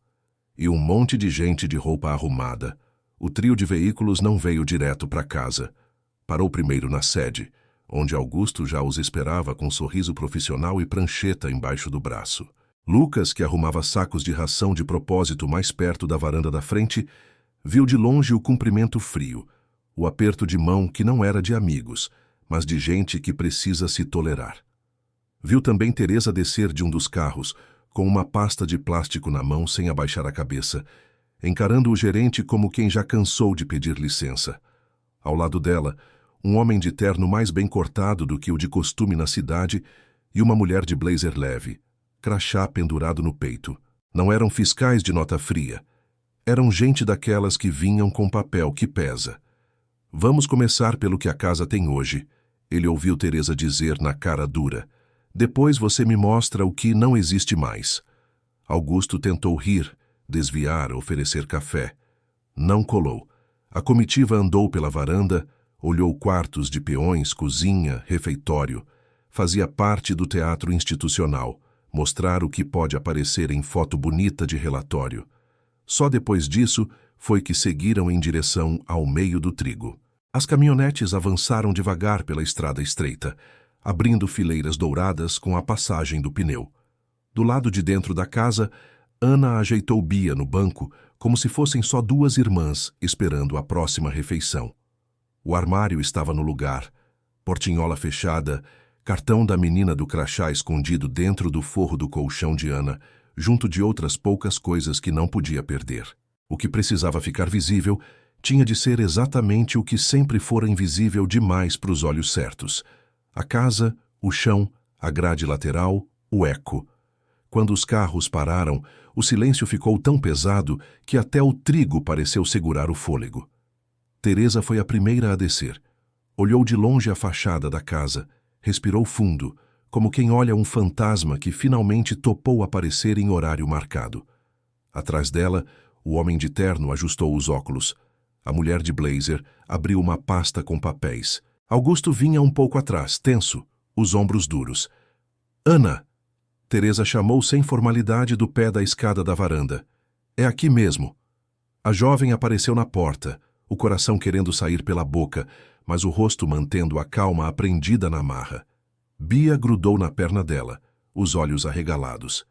E um monte de gente de roupa arrumada. O trio de veículos não veio direto para casa. Parou primeiro na sede, onde Augusto já os esperava com um sorriso profissional e prancheta embaixo do braço. Lucas, que arrumava sacos de ração de propósito mais perto da varanda da frente, viu de longe o cumprimento frio, o aperto de mão que não era de amigos, mas de gente que precisa se tolerar. Viu também Teresa descer de um dos carros, com uma pasta de plástico na mão sem abaixar a cabeça, encarando o gerente como quem já cansou de pedir licença. Ao lado dela, um homem de terno mais bem cortado do que o de costume na cidade e uma mulher de blazer leve, crachá pendurado no peito. Não eram fiscais de nota fria. Eram gente daquelas que vinham com papel que pesa. Vamos começar pelo que a casa tem hoje, ele ouviu Teresa dizer na cara dura. Depois você me mostra o que não existe mais. Augusto tentou rir, desviar, oferecer café. Não colou. A comitiva andou pela varanda, olhou quartos de peões, cozinha, refeitório. Fazia parte do teatro institucional, mostrar o que pode aparecer em foto bonita de relatório. Só depois disso foi que seguiram em direção ao meio do trigo. As caminhonetes avançaram devagar pela estrada estreita, abrindo fileiras douradas com a passagem do pneu. Do lado de dentro da casa, Ana ajeitou Bia no banco como se fossem só duas irmãs esperando a próxima refeição. O armário estava no lugar, portinhola fechada, cartão da menina do crachá escondido dentro do forro do colchão de Ana, junto de outras poucas coisas que não podia perder. O que precisava ficar visível tinha de ser exatamente o que sempre fora invisível demais para os olhos certos. A casa, o chão, a grade lateral, o eco. Quando os carros pararam, o silêncio ficou tão pesado que até o trigo pareceu segurar o fôlego. Teresa foi a primeira a descer. Olhou de longe a fachada da casa, respirou fundo, como quem olha um fantasma que finalmente topou aparecer em horário marcado. Atrás dela, o homem de terno ajustou os óculos. A mulher de blazer abriu uma pasta com papéis. Augusto vinha um pouco atrás, tenso, os ombros duros. Ana! Teresa chamou sem formalidade do pé da escada da varanda. É aqui mesmo. A jovem apareceu na porta, o coração querendo sair pela boca, mas o rosto mantendo a calma aprendida na marra. Bia grudou na perna dela, os olhos arregalados.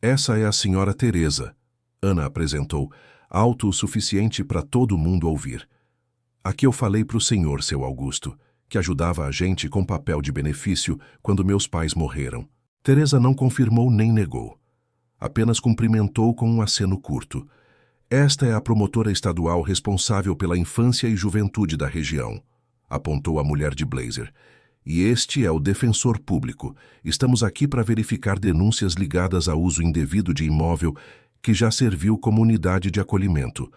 Essa é a senhora Teresa, Ana apresentou, alto o suficiente para todo mundo ouvir. Aqui eu falei para o senhor, seu Augusto, que ajudava a gente com papel de benefício quando meus pais morreram. Teresa não confirmou nem negou. Apenas cumprimentou com um aceno curto. Esta é a promotora estadual responsável pela infância e juventude da região, apontou a mulher de blazer. E este é o defensor público. Estamos aqui para verificar denúncias ligadas a uso indevido de imóvel que já serviu como unidade de acolhimento.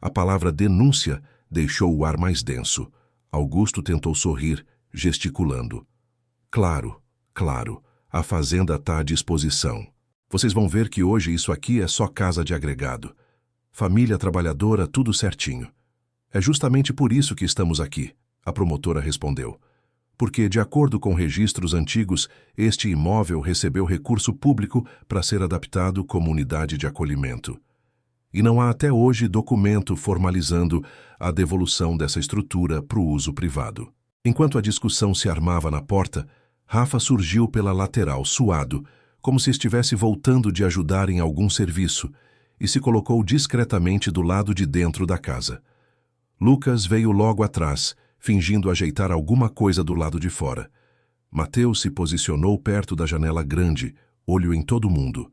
A palavra denúncia deixou o ar mais denso. Augusto tentou sorrir, gesticulando. Claro, claro, a fazenda está à disposição. Vocês vão ver que hoje isso aqui é só casa de agregado. Família trabalhadora, tudo certinho. É justamente por isso que estamos aqui, a promotora respondeu. Porque, de acordo com registros antigos, este imóvel recebeu recurso público para ser adaptado como unidade de acolhimento. E não há até hoje documento formalizando a devolução dessa estrutura para o uso privado. Enquanto a discussão se armava na porta, Rafa surgiu pela lateral, suado, como se estivesse voltando de ajudar em algum serviço, e se colocou discretamente do lado de dentro da casa. Lucas veio logo atrás, fingindo ajeitar alguma coisa do lado de fora. Mateus se posicionou perto da janela grande, olho em todo mundo.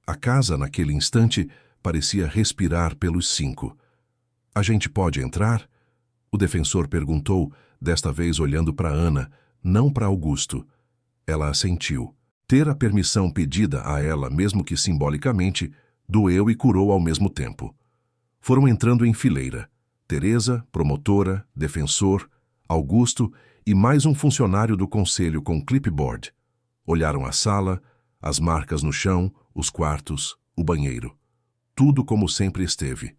A casa, naquele instante, parecia respirar pelos 5. A gente pode entrar? O defensor perguntou, desta vez olhando para Ana, não para Augusto. Ela assentiu. Ter a permissão pedida a ela, mesmo que simbolicamente, doeu e curou ao mesmo tempo. Foram entrando em fileira. Teresa, promotora, defensor, Augusto e mais um funcionário do conselho com clipboard. Olharam a sala, as marcas no chão, os quartos, o banheiro. Tudo como sempre esteve.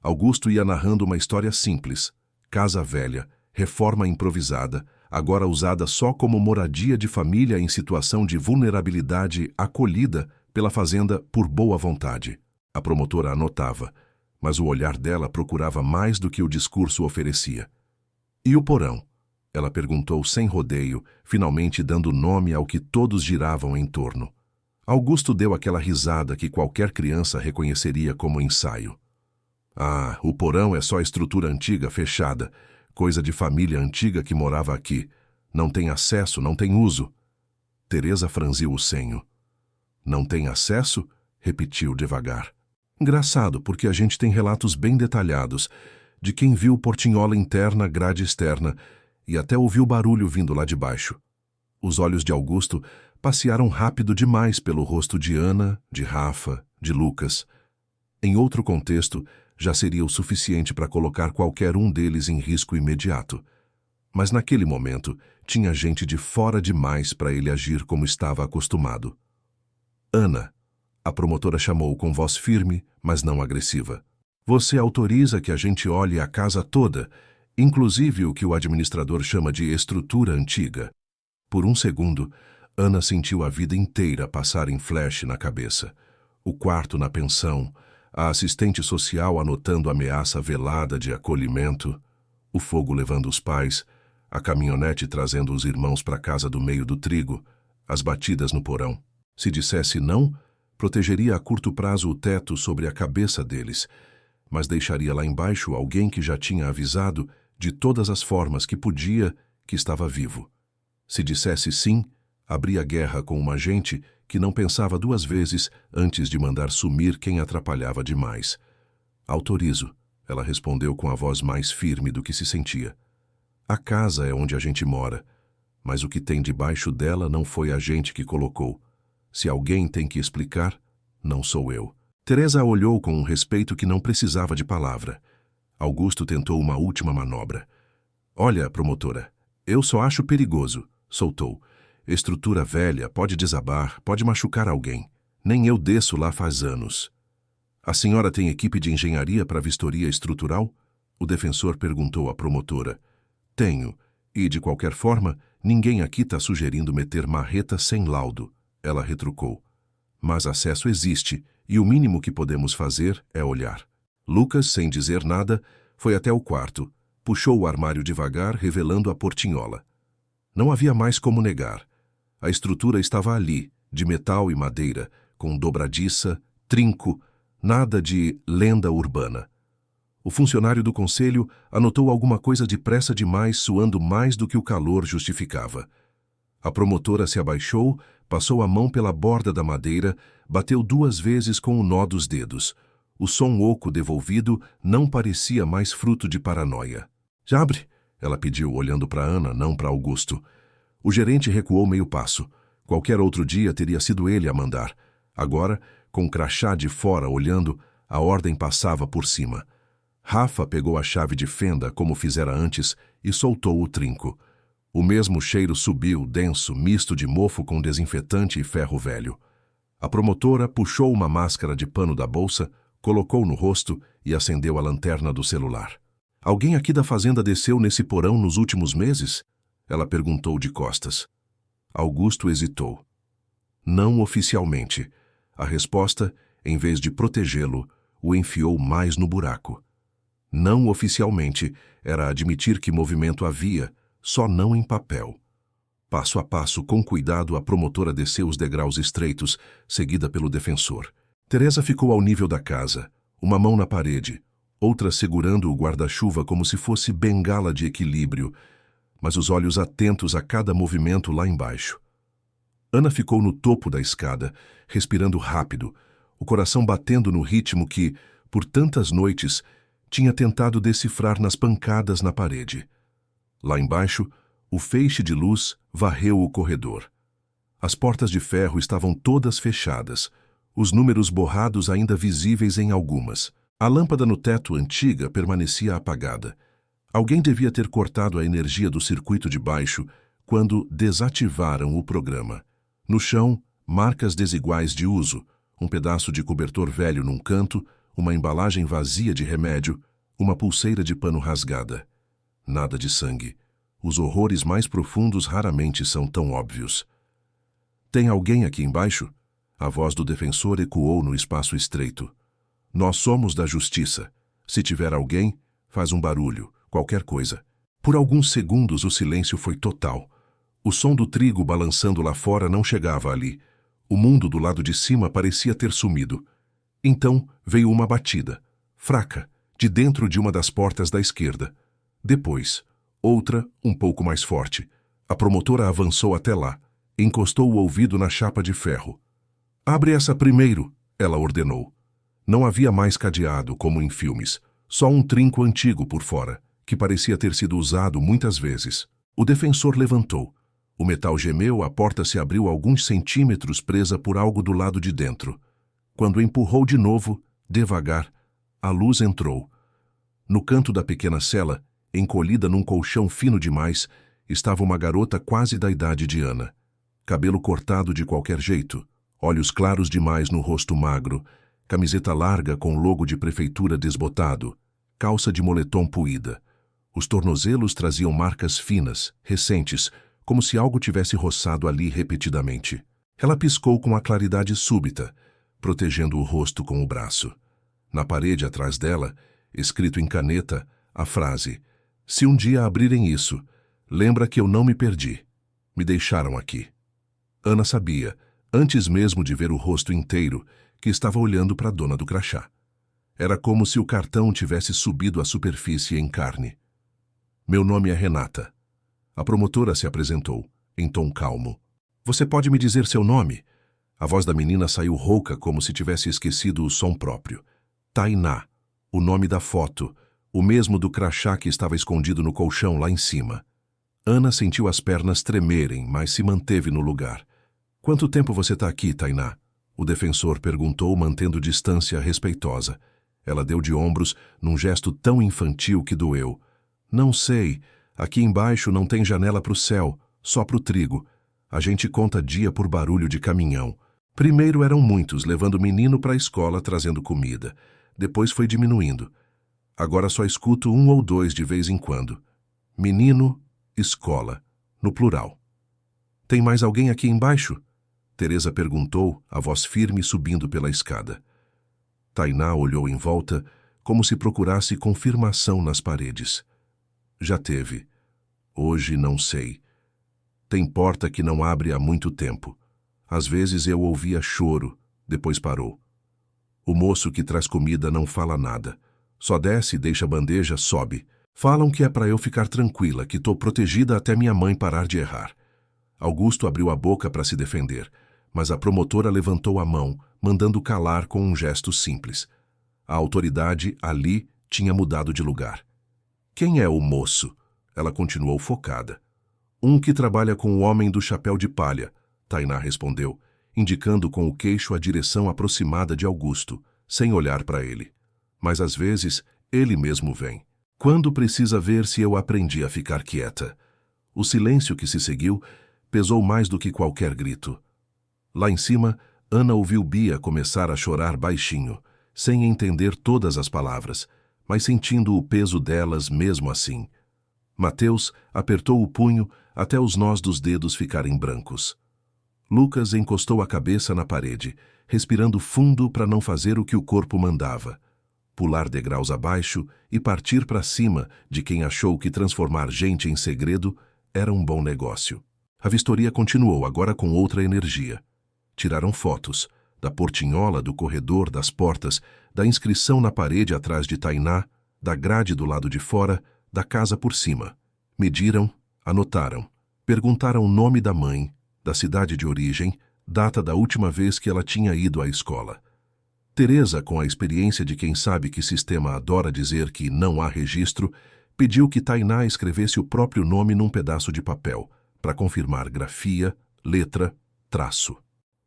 Augusto ia narrando uma história simples. Casa velha, reforma improvisada, agora usada só como moradia de família em situação de vulnerabilidade acolhida pela fazenda por boa vontade. A promotora anotava, mas o olhar dela procurava mais do que o discurso oferecia. E o porão? Ela perguntou sem rodeio, finalmente dando nome ao que todos giravam em torno. Augusto deu aquela risada que qualquer criança reconheceria como ensaio. Ah, o porão é só estrutura antiga fechada, coisa de família antiga que morava aqui. Não tem acesso, não tem uso. Teresa franziu o senho. Não tem acesso? Repetiu devagar. Engraçado, porque a gente tem relatos bem detalhados de quem viu portinhola interna, grade externa e até ouviu barulho vindo lá de baixo. Os olhos de Augusto passearam rápido demais pelo rosto de Ana, de Rafa, de Lucas. Em outro contexto, já seria o suficiente para colocar qualquer um deles em risco imediato. Mas naquele momento, tinha gente de fora demais para ele agir como estava acostumado. Ana, a promotora chamou com voz firme, mas não agressiva. Você autoriza que a gente olhe a casa toda, inclusive o que o administrador chama de estrutura antiga. Por um segundo, Ana sentiu a vida inteira passar em flash na cabeça. O quarto na pensão, a assistente social anotando ameaça velada de acolhimento, o fogo levando os pais, a caminhonete trazendo os irmãos para a casa do meio do trigo, as batidas no porão. Se dissesse não, protegeria a curto prazo o teto sobre a cabeça deles, mas deixaria lá embaixo alguém que já tinha avisado de todas as formas que podia, que estava vivo. Se dissesse sim, abria guerra com uma gente que não pensava duas vezes antes de mandar sumir quem atrapalhava demais. Autorizo, ela respondeu com a voz mais firme do que se sentia. A casa é onde a gente mora, mas o que tem debaixo dela não foi a gente que colocou. Se alguém tem que explicar, não sou eu. Teresa a olhou com um respeito que não precisava de palavra. Augusto tentou uma última manobra. Olha, promotora, eu só acho perigoso, soltou. Estrutura velha, pode desabar, pode machucar alguém. Nem eu desço lá faz anos. A senhora tem equipe de engenharia para vistoria estrutural? O defensor perguntou à promotora. Tenho, e de qualquer forma, ninguém aqui está sugerindo meter marreta sem laudo, ela retrucou. Mas acesso existe, e o mínimo que podemos fazer é olhar. Lucas, sem dizer nada, foi até o quarto, puxou o armário devagar, revelando a portinhola. Não havia mais como negar. A estrutura estava ali, de metal e madeira, com dobradiça, trinco, nada de lenda urbana. O funcionário do conselho anotou alguma coisa depressa demais, suando mais do que o calor justificava. A promotora se abaixou, passou a mão pela borda da madeira, bateu 2 vezes com o nó dos dedos. O som oco devolvido não parecia mais fruto de paranoia. Já abre, ela pediu, olhando para Ana, não para Augusto. O gerente recuou meio passo. Qualquer outro dia teria sido ele a mandar. Agora, com o crachá de fora olhando, a ordem passava por cima. Rafa pegou a chave de fenda, como fizera antes, e soltou o trinco. O mesmo cheiro subiu, denso, misto de mofo com desinfetante e ferro velho. A promotora puxou uma máscara de pano da bolsa, colocou no rosto e acendeu a lanterna do celular. Alguém aqui da fazenda desceu nesse porão nos últimos meses? Ela perguntou de costas. Augusto hesitou. Não oficialmente. A resposta, em vez de protegê-lo, o enfiou mais no buraco. Não oficialmente era admitir que movimento havia, só não em papel. Passo a passo, com cuidado, a promotora desceu os degraus estreitos, seguida pelo defensor. Teresa ficou ao nível da casa, uma mão na parede, outra segurando o guarda-chuva como se fosse bengala de equilíbrio, mas os olhos atentos a cada movimento lá embaixo. Ana ficou no topo da escada, respirando rápido, o coração batendo no ritmo que, por tantas noites, tinha tentado decifrar nas pancadas na parede. Lá embaixo, o feixe de luz varreu o corredor. As portas de ferro estavam todas fechadas, os números borrados ainda visíveis em algumas. A lâmpada no teto antiga permanecia apagada. Alguém devia ter cortado a energia do circuito de baixo quando desativaram o programa. No chão, marcas desiguais de uso, um pedaço de cobertor velho num canto, uma embalagem vazia de remédio, uma pulseira de pano rasgada. Nada de sangue. Os horrores mais profundos raramente são tão óbvios. Tem alguém aqui embaixo? A voz do defensor ecoou no espaço estreito. Nós somos da justiça. Se tiver alguém, faz um barulho, qualquer coisa. Por alguns segundos o silêncio foi total. O som do trigo balançando lá fora não chegava ali. O mundo do lado de cima parecia ter sumido. Então veio uma batida, fraca, de dentro de uma das portas da esquerda. Depois, outra, um pouco mais forte. A promotora avançou até lá, encostou o ouvido na chapa de ferro. Abre essa primeiro, ela ordenou. Não havia mais cadeado, como em filmes, só um trinco antigo por fora, que parecia ter sido usado muitas vezes. O defensor levantou. O metal gemeu, a porta se abriu alguns centímetros presa por algo do lado de dentro. Quando empurrou de novo, devagar, a luz entrou. No canto da pequena cela, encolhida num colchão fino demais, estava uma garota quase da idade de Ana. Cabelo cortado de qualquer jeito, olhos claros demais no rosto magro, camiseta larga com logo de prefeitura desbotado, calça de moletom puída. Os tornozelos traziam marcas finas, recentes, como se algo tivesse roçado ali repetidamente. Ela piscou com a claridade súbita, protegendo o rosto com o braço. Na parede atrás dela, escrito em caneta, a frase: "Se um dia abrirem isso, lembra que eu não me perdi. Me deixaram aqui." Ana sabia, antes mesmo de ver o rosto inteiro, que estava olhando para a dona do crachá. Era como se o cartão tivesse subido à superfície em carne. "Meu nome é Renata." A promotora se apresentou, em tom calmo. "Você pode me dizer seu nome?" A voz da menina saiu rouca como se tivesse esquecido o som próprio. Tainá, o nome da foto, o mesmo do crachá que estava escondido no colchão lá em cima. Ana sentiu as pernas tremerem, mas se manteve no lugar. "Quanto tempo você está aqui, Tainá?" O defensor perguntou, mantendo distância respeitosa. Ela deu de ombros, num gesto tão infantil que doeu. "Não sei. Aqui embaixo não tem janela para o céu, só para o trigo. A gente conta dia por barulho de caminhão. Primeiro eram muitos, levando o menino para a escola trazendo comida. Depois foi diminuindo. Agora só escuto um ou dois de vez em quando. Menino, escola, no plural." "Tem mais alguém aqui embaixo?" Teresa perguntou, a voz firme subindo pela escada. Tainá olhou em volta, como se procurasse confirmação nas paredes. "Já teve. Hoje não sei. Tem porta que não abre há muito tempo. Às vezes eu ouvia choro, depois parou. O moço que traz comida não fala nada. Só desce, deixa a bandeja, sobe. Falam que é para eu ficar tranquila, que tô protegida até minha mãe parar de errar." Augusto abriu a boca para se defender, mas a promotora levantou a mão, mandando calar com um gesto simples. A autoridade, ali, tinha mudado de lugar. "Quem é o moço?" Ela continuou focada. "Um que trabalha com o homem do chapéu de palha", Tainá respondeu, indicando com o queixo a direção aproximada de Augusto, sem olhar para ele. "Mas às vezes, ele mesmo vem. Quando precisa ver se eu aprendi a ficar quieta." O silêncio que se seguiu pesou mais do que qualquer grito. Lá em cima, Ana ouviu Bia começar a chorar baixinho, sem entender todas as palavras, mas sentindo o peso delas mesmo assim. Mateus apertou o punho até os nós dos dedos ficarem brancos. Lucas encostou a cabeça na parede, respirando fundo para não fazer o que o corpo mandava. Pular degraus abaixo e partir para cima de quem achou que transformar gente em segredo era um bom negócio. A vistoria continuou, agora com outra energia. Tiraram fotos, da portinhola, do corredor, das portas, da inscrição na parede atrás de Tainá, da grade do lado de fora, da casa por cima. Mediram, anotaram, perguntaram o nome da mãe, da cidade de origem, data da última vez que ela tinha ido à escola. Teresa, com a experiência de quem sabe que sistema adora dizer que não há registro, pediu que Tainá escrevesse o próprio nome num pedaço de papel, para confirmar grafia, letra, traço.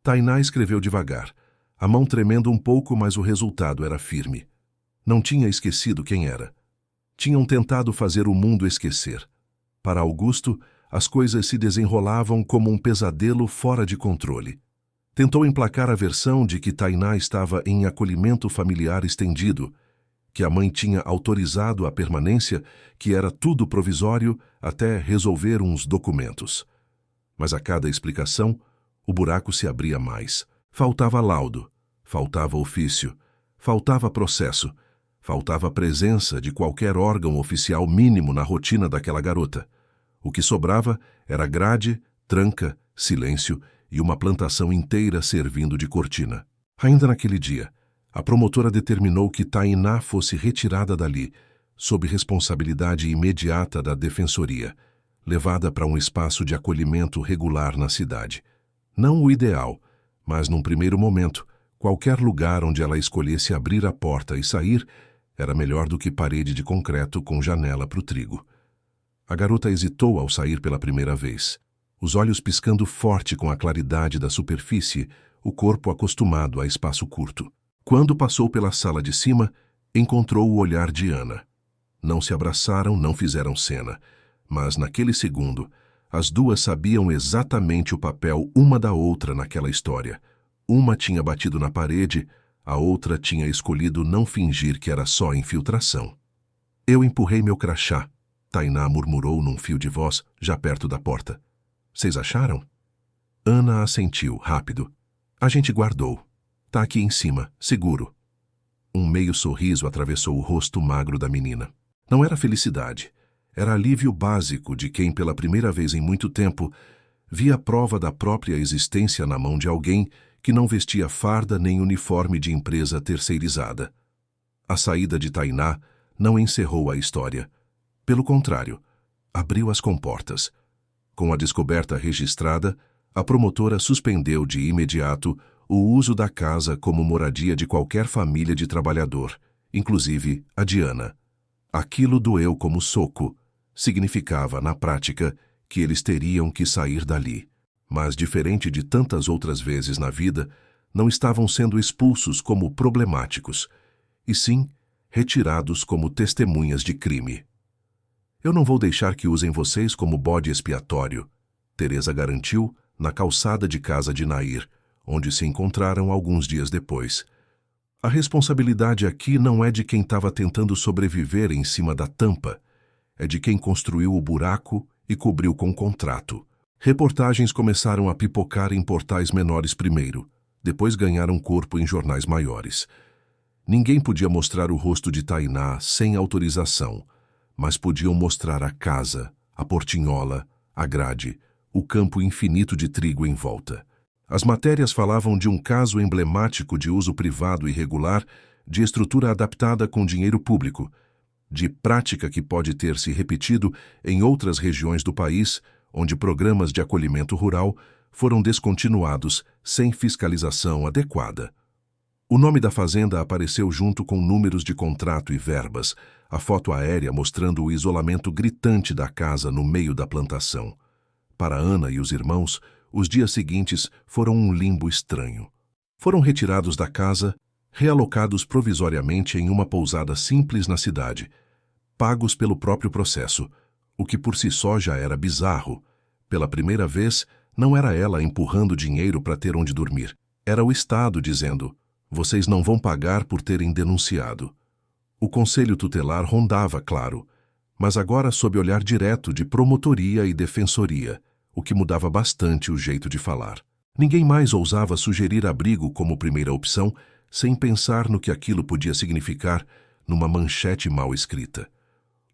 Tainá escreveu devagar, a mão tremendo um pouco, mas o resultado era firme. Não tinha esquecido quem era. Tinham tentado fazer o mundo esquecer. Para Augusto, as coisas se desenrolavam como um pesadelo fora de controle. Tentou emplacar a versão de que Tainá estava em acolhimento familiar estendido, que a mãe tinha autorizado a permanência, que era tudo provisório até resolver uns documentos. Mas a cada explicação, o buraco se abria mais. Faltava laudo, faltava ofício, faltava processo, faltava presença de qualquer órgão oficial mínimo na rotina daquela garota. O que sobrava era grade, tranca, silêncio e uma plantação inteira servindo de cortina. Ainda naquele dia, a promotora determinou que Tainá fosse retirada dali, sob responsabilidade imediata da defensoria, levada para um espaço de acolhimento regular na cidade. Não o ideal, mas num primeiro momento, qualquer lugar onde ela escolhesse abrir a porta e sair era melhor do que parede de concreto com janela para o trigo. A garota hesitou ao sair pela primeira vez, os olhos piscando forte com a claridade da superfície, o corpo acostumado a espaço curto. Quando passou pela sala de cima, encontrou o olhar de Ana. Não se abraçaram, não fizeram cena, mas naquele segundo, as duas sabiam exatamente o papel uma da outra naquela história. Uma tinha batido na parede, a outra tinha escolhido não fingir que era só infiltração. Eu empurrei meu crachá, Tainá murmurou num fio de voz, já perto da porta. Vocês acharam? Ana assentiu, rápido. A gente guardou. Tá aqui em cima, seguro. Um meio sorriso atravessou o rosto magro da menina. Não era felicidade. Era alívio básico de quem, pela primeira vez em muito tempo, via a prova da própria existência na mão de alguém que não vestia farda nem uniforme de empresa terceirizada. A saída de Tainá não encerrou a história. Pelo contrário, abriu as comportas. Com a descoberta registrada, a promotora suspendeu de imediato o uso da casa como moradia de qualquer família de trabalhador, inclusive a de Ana. Aquilo doeu como soco. Significava, na prática, que eles teriam que sair dali. Mas, diferente de tantas outras vezes na vida, não estavam sendo expulsos como problemáticos, e sim retirados como testemunhas de crime. Eu não vou deixar que usem vocês como bode expiatório, Teresa garantiu na calçada de casa de Nair, onde se encontraram alguns dias depois. A responsabilidade aqui não é de quem estava tentando sobreviver em cima da tampa, é de quem construiu o buraco e cobriu com contrato. Reportagens começaram a pipocar em portais menores primeiro, depois ganharam corpo em jornais maiores. Ninguém podia mostrar o rosto de Tainá sem autorização, mas podiam mostrar a casa, a portinhola, a grade, o campo infinito de trigo em volta. As matérias falavam de um caso emblemático de uso privado irregular, de estrutura adaptada com dinheiro público, de prática que pode ter se repetido em outras regiões do país, onde programas de acolhimento rural foram descontinuados sem fiscalização adequada. O nome da fazenda apareceu junto com números de contrato e verbas, a foto aérea mostrando o isolamento gritante da casa no meio da plantação. Para Ana e os irmãos, os dias seguintes foram um limbo estranho. Foram retirados da casa, realocados provisoriamente em uma pousada simples na cidade, pagos pelo próprio processo, o que por si só já era bizarro. Pela primeira vez, não era ela empurrando dinheiro para ter onde dormir. Era o Estado dizendo, vocês não vão pagar por terem denunciado. O conselho tutelar rondava, claro, mas agora sob olhar direto de promotoria e defensoria, o que mudava bastante o jeito de falar. Ninguém mais ousava sugerir abrigo como primeira opção, sem pensar no que aquilo podia significar numa manchete mal escrita.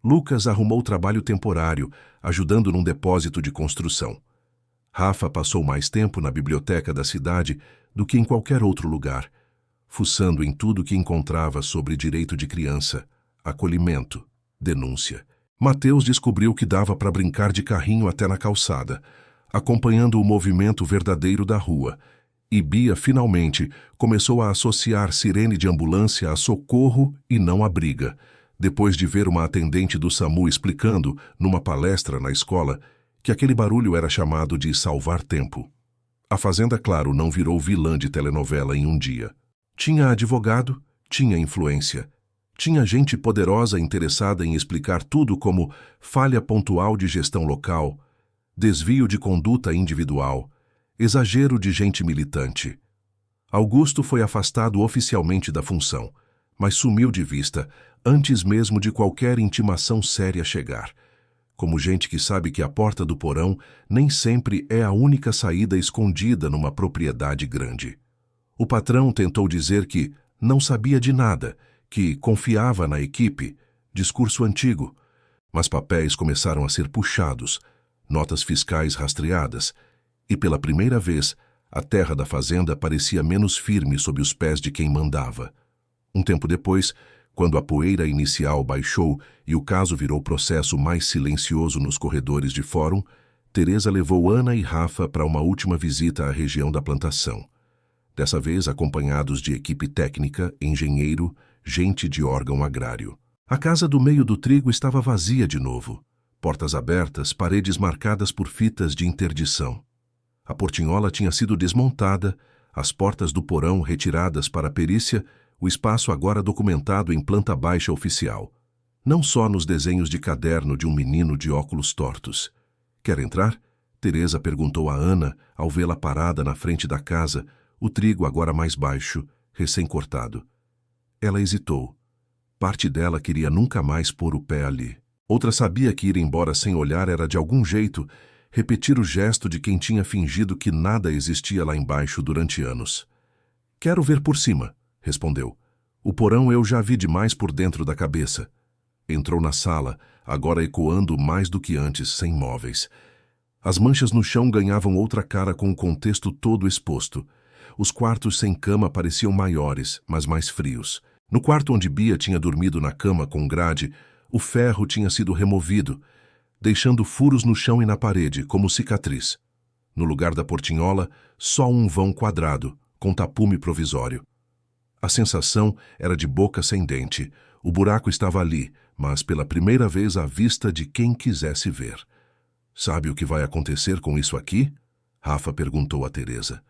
Lucas arrumou trabalho temporário, ajudando num depósito de construção. Rafa passou mais tempo na biblioteca da cidade do que em qualquer outro lugar, fuçando em tudo que encontrava sobre direito de criança, acolhimento, denúncia. Mateus descobriu que dava para brincar de carrinho até na calçada, acompanhando o movimento verdadeiro da rua, e Bia finalmente começou a associar sirene de ambulância a socorro e não a briga, depois de ver uma atendente do SAMU explicando, numa palestra na escola, que aquele barulho era chamado de salvar tempo. A fazenda, claro, não virou vilã de telenovela em um dia. Tinha advogado, tinha influência. Tinha gente poderosa interessada em explicar tudo como falha pontual de gestão local, desvio de conduta individual, exagero de gente militante. Augusto foi afastado oficialmente da função, mas sumiu de vista antes mesmo de qualquer intimação séria chegar, como gente que sabe que a porta do porão nem sempre é a única saída escondida numa propriedade grande. O patrão tentou dizer que não sabia de nada, que confiava na equipe, discurso antigo, mas papéis começaram a ser puxados, notas fiscais rastreadas, e pela primeira vez a terra da fazenda parecia menos firme sob os pés de quem mandava. Um tempo depois, quando a poeira inicial baixou e o caso virou processo mais silencioso nos corredores de fórum, Teresa levou Ana e Rafa para uma última visita à região da plantação. Dessa vez acompanhados de equipe técnica, engenheiro, gente de órgão agrário. A casa do meio do trigo estava vazia de novo. Portas abertas, paredes marcadas por fitas de interdição. A portinhola tinha sido desmontada, as portas do porão retiradas para a perícia, o espaço agora documentado em planta baixa oficial. Não só nos desenhos de caderno de um menino de óculos tortos. Quer entrar? Teresa perguntou a Ana ao vê-la parada na frente da casa, o trigo agora mais baixo, recém-cortado. Ela hesitou. Parte dela queria nunca mais pôr o pé ali. Outra sabia que ir embora sem olhar era, de algum jeito, repetir o gesto de quem tinha fingido que nada existia lá embaixo durante anos. Quero ver por cima, respondeu. O porão eu já vi demais por dentro da cabeça. Entrou na sala, agora ecoando mais do que antes, sem móveis. As manchas no chão ganhavam outra cara com o contexto todo exposto. Os quartos sem cama pareciam maiores, mas mais frios. No quarto onde Bia tinha dormido na cama com grade, o ferro tinha sido removido, deixando furos no chão e na parede, como cicatriz. No lugar da portinhola, só um vão quadrado, com tapume provisório. A sensação era de boca sem dente. O buraco estava ali, mas pela primeira vez à vista de quem quisesse ver. Sabe o que vai acontecer com isso aqui? Rafa perguntou a Teresa.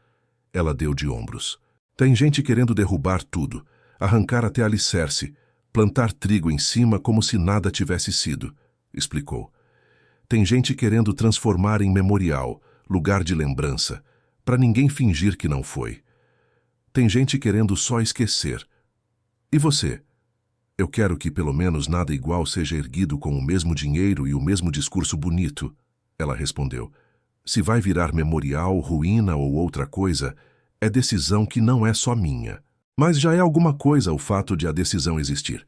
Ela deu de ombros. Tem gente querendo derrubar tudo, arrancar até alicerce, plantar trigo em cima como se nada tivesse sido, explicou. Tem gente querendo transformar em memorial, lugar de lembrança, para ninguém fingir que não foi. Tem gente querendo só esquecer. E você? Eu quero que pelo menos nada igual seja erguido com o mesmo dinheiro e o mesmo discurso bonito, ela respondeu. Se vai virar memorial, ruína ou outra coisa, é decisão que não é só minha. Mas já é alguma coisa o fato de a decisão existir.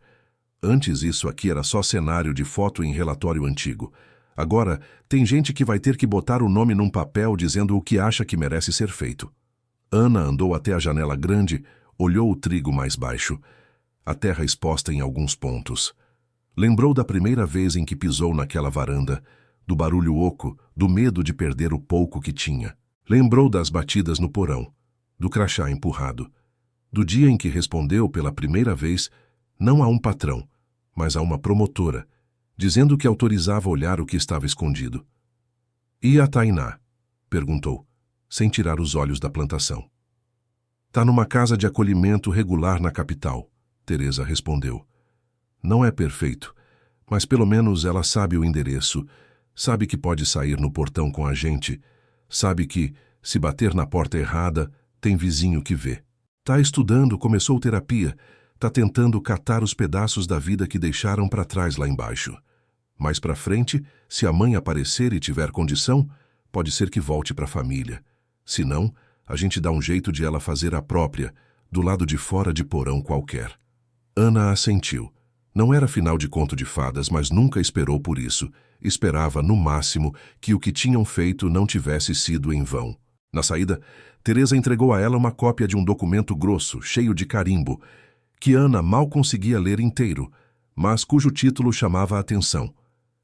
Antes isso aqui era só cenário de foto em relatório antigo. Agora, tem gente que vai ter que botar o nome num papel dizendo o que acha que merece ser feito. Ana andou até a janela grande, olhou o trigo mais baixo, a terra exposta em alguns pontos. Lembrou da primeira vez em que pisou naquela varanda, do barulho oco, do medo de perder o pouco que tinha. Lembrou das batidas no porão, do crachá empurrado, do dia em que respondeu pela primeira vez não a um patrão, mas a uma promotora, dizendo que autorizava olhar o que estava escondido. E a Tainá? Perguntou, sem tirar os olhos da plantação. Tá numa casa de acolhimento regular na capital, Teresa respondeu. Não é perfeito, mas pelo menos ela sabe o endereço, sabe que pode sair no portão com a gente, sabe que, se bater na porta errada, tem vizinho que vê. Tá estudando, começou terapia, tá tentando catar os pedaços da vida que deixaram para trás lá embaixo. Mais para frente, se a mãe aparecer e tiver condição, pode ser que volte para a família. Se não, a gente dá um jeito de ela fazer a própria, do lado de fora de porão qualquer. Ana assentiu. Não era final de conto de fadas, mas nunca esperou por isso. Esperava, no máximo, que o que tinham feito não tivesse sido em vão. Na saída, Teresa entregou a ela uma cópia de um documento grosso, cheio de carimbo, que Ana mal conseguia ler inteiro, mas cujo título chamava a atenção.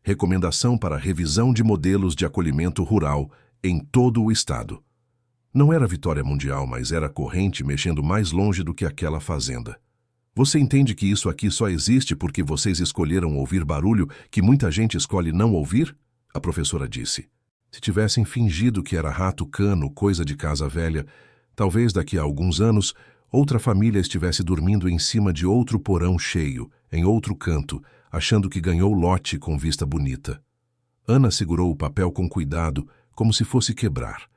Recomendação para revisão de modelos de acolhimento rural em todo o estado. Não era vitória mundial, mas era corrente mexendo mais longe do que aquela fazenda. Você entende que isso aqui só existe porque vocês escolheram ouvir barulho que muita gente escolhe não ouvir? A professora disse. Se tivessem fingido que era rato cano, coisa de casa velha, talvez daqui a alguns anos outra família estivesse dormindo em cima de outro porão cheio, em outro canto, achando que ganhou lote com vista bonita. Ana segurou o papel com cuidado, como se fosse quebrar.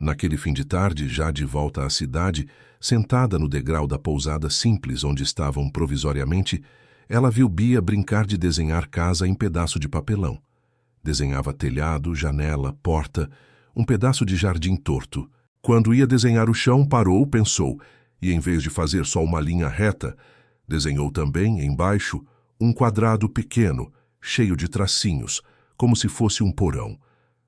Naquele fim de tarde, já de volta à cidade, sentada no degrau da pousada simples onde estavam provisoriamente, ela viu Bia brincar de desenhar casa em pedaço de papelão. Desenhava telhado, janela, porta, um pedaço de jardim torto. Quando ia desenhar o chão, parou, pensou, e em vez de fazer só uma linha reta, desenhou também, embaixo, um quadrado pequeno, cheio de tracinhos, como se fosse um porão.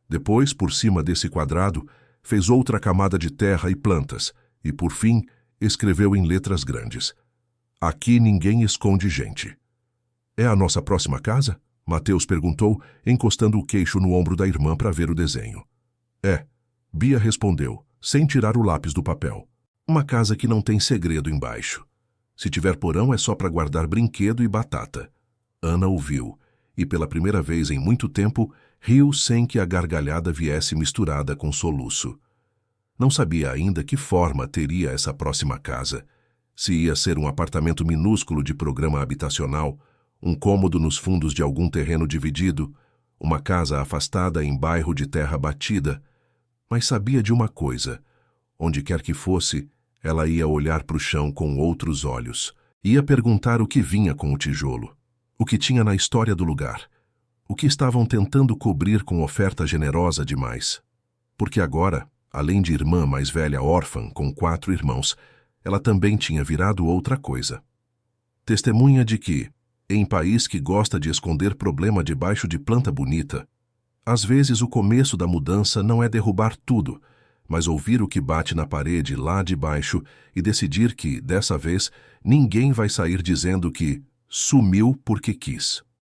Depois, por cima desse quadrado, fez outra camada de terra e plantas, e, por fim, escreveu em letras grandes: "Aqui ninguém esconde gente." "É a nossa próxima casa?" Mateus perguntou, encostando o queixo no ombro da irmã para ver o desenho. "É," Bia respondeu, sem tirar o lápis do papel. "Uma casa que não tem segredo embaixo. Se tiver porão é só para guardar brinquedo e batata." Ana ouviu, e pela primeira vez em muito tempo, riu sem que a gargalhada viesse misturada com soluço. Não sabia ainda que forma teria essa próxima casa. Se ia ser um apartamento minúsculo de programa habitacional, um cômodo nos fundos de algum terreno dividido, uma casa afastada em bairro de terra batida. Mas sabia de uma coisa: onde quer que fosse, ela ia olhar para o chão com outros olhos. Ia perguntar o que vinha com o tijolo, o que tinha na história do lugar, o que estavam tentando cobrir com oferta generosa demais. Porque agora, além de irmã mais velha órfã com 4 irmãos, ela também tinha virado outra coisa. Testemunha de que, em país que gosta de esconder problema debaixo de planta bonita, às vezes o começo da mudança não é derrubar tudo, mas ouvir o que bate na parede lá de baixo e decidir que, dessa vez, ninguém vai sair dizendo que sumiu porque quis.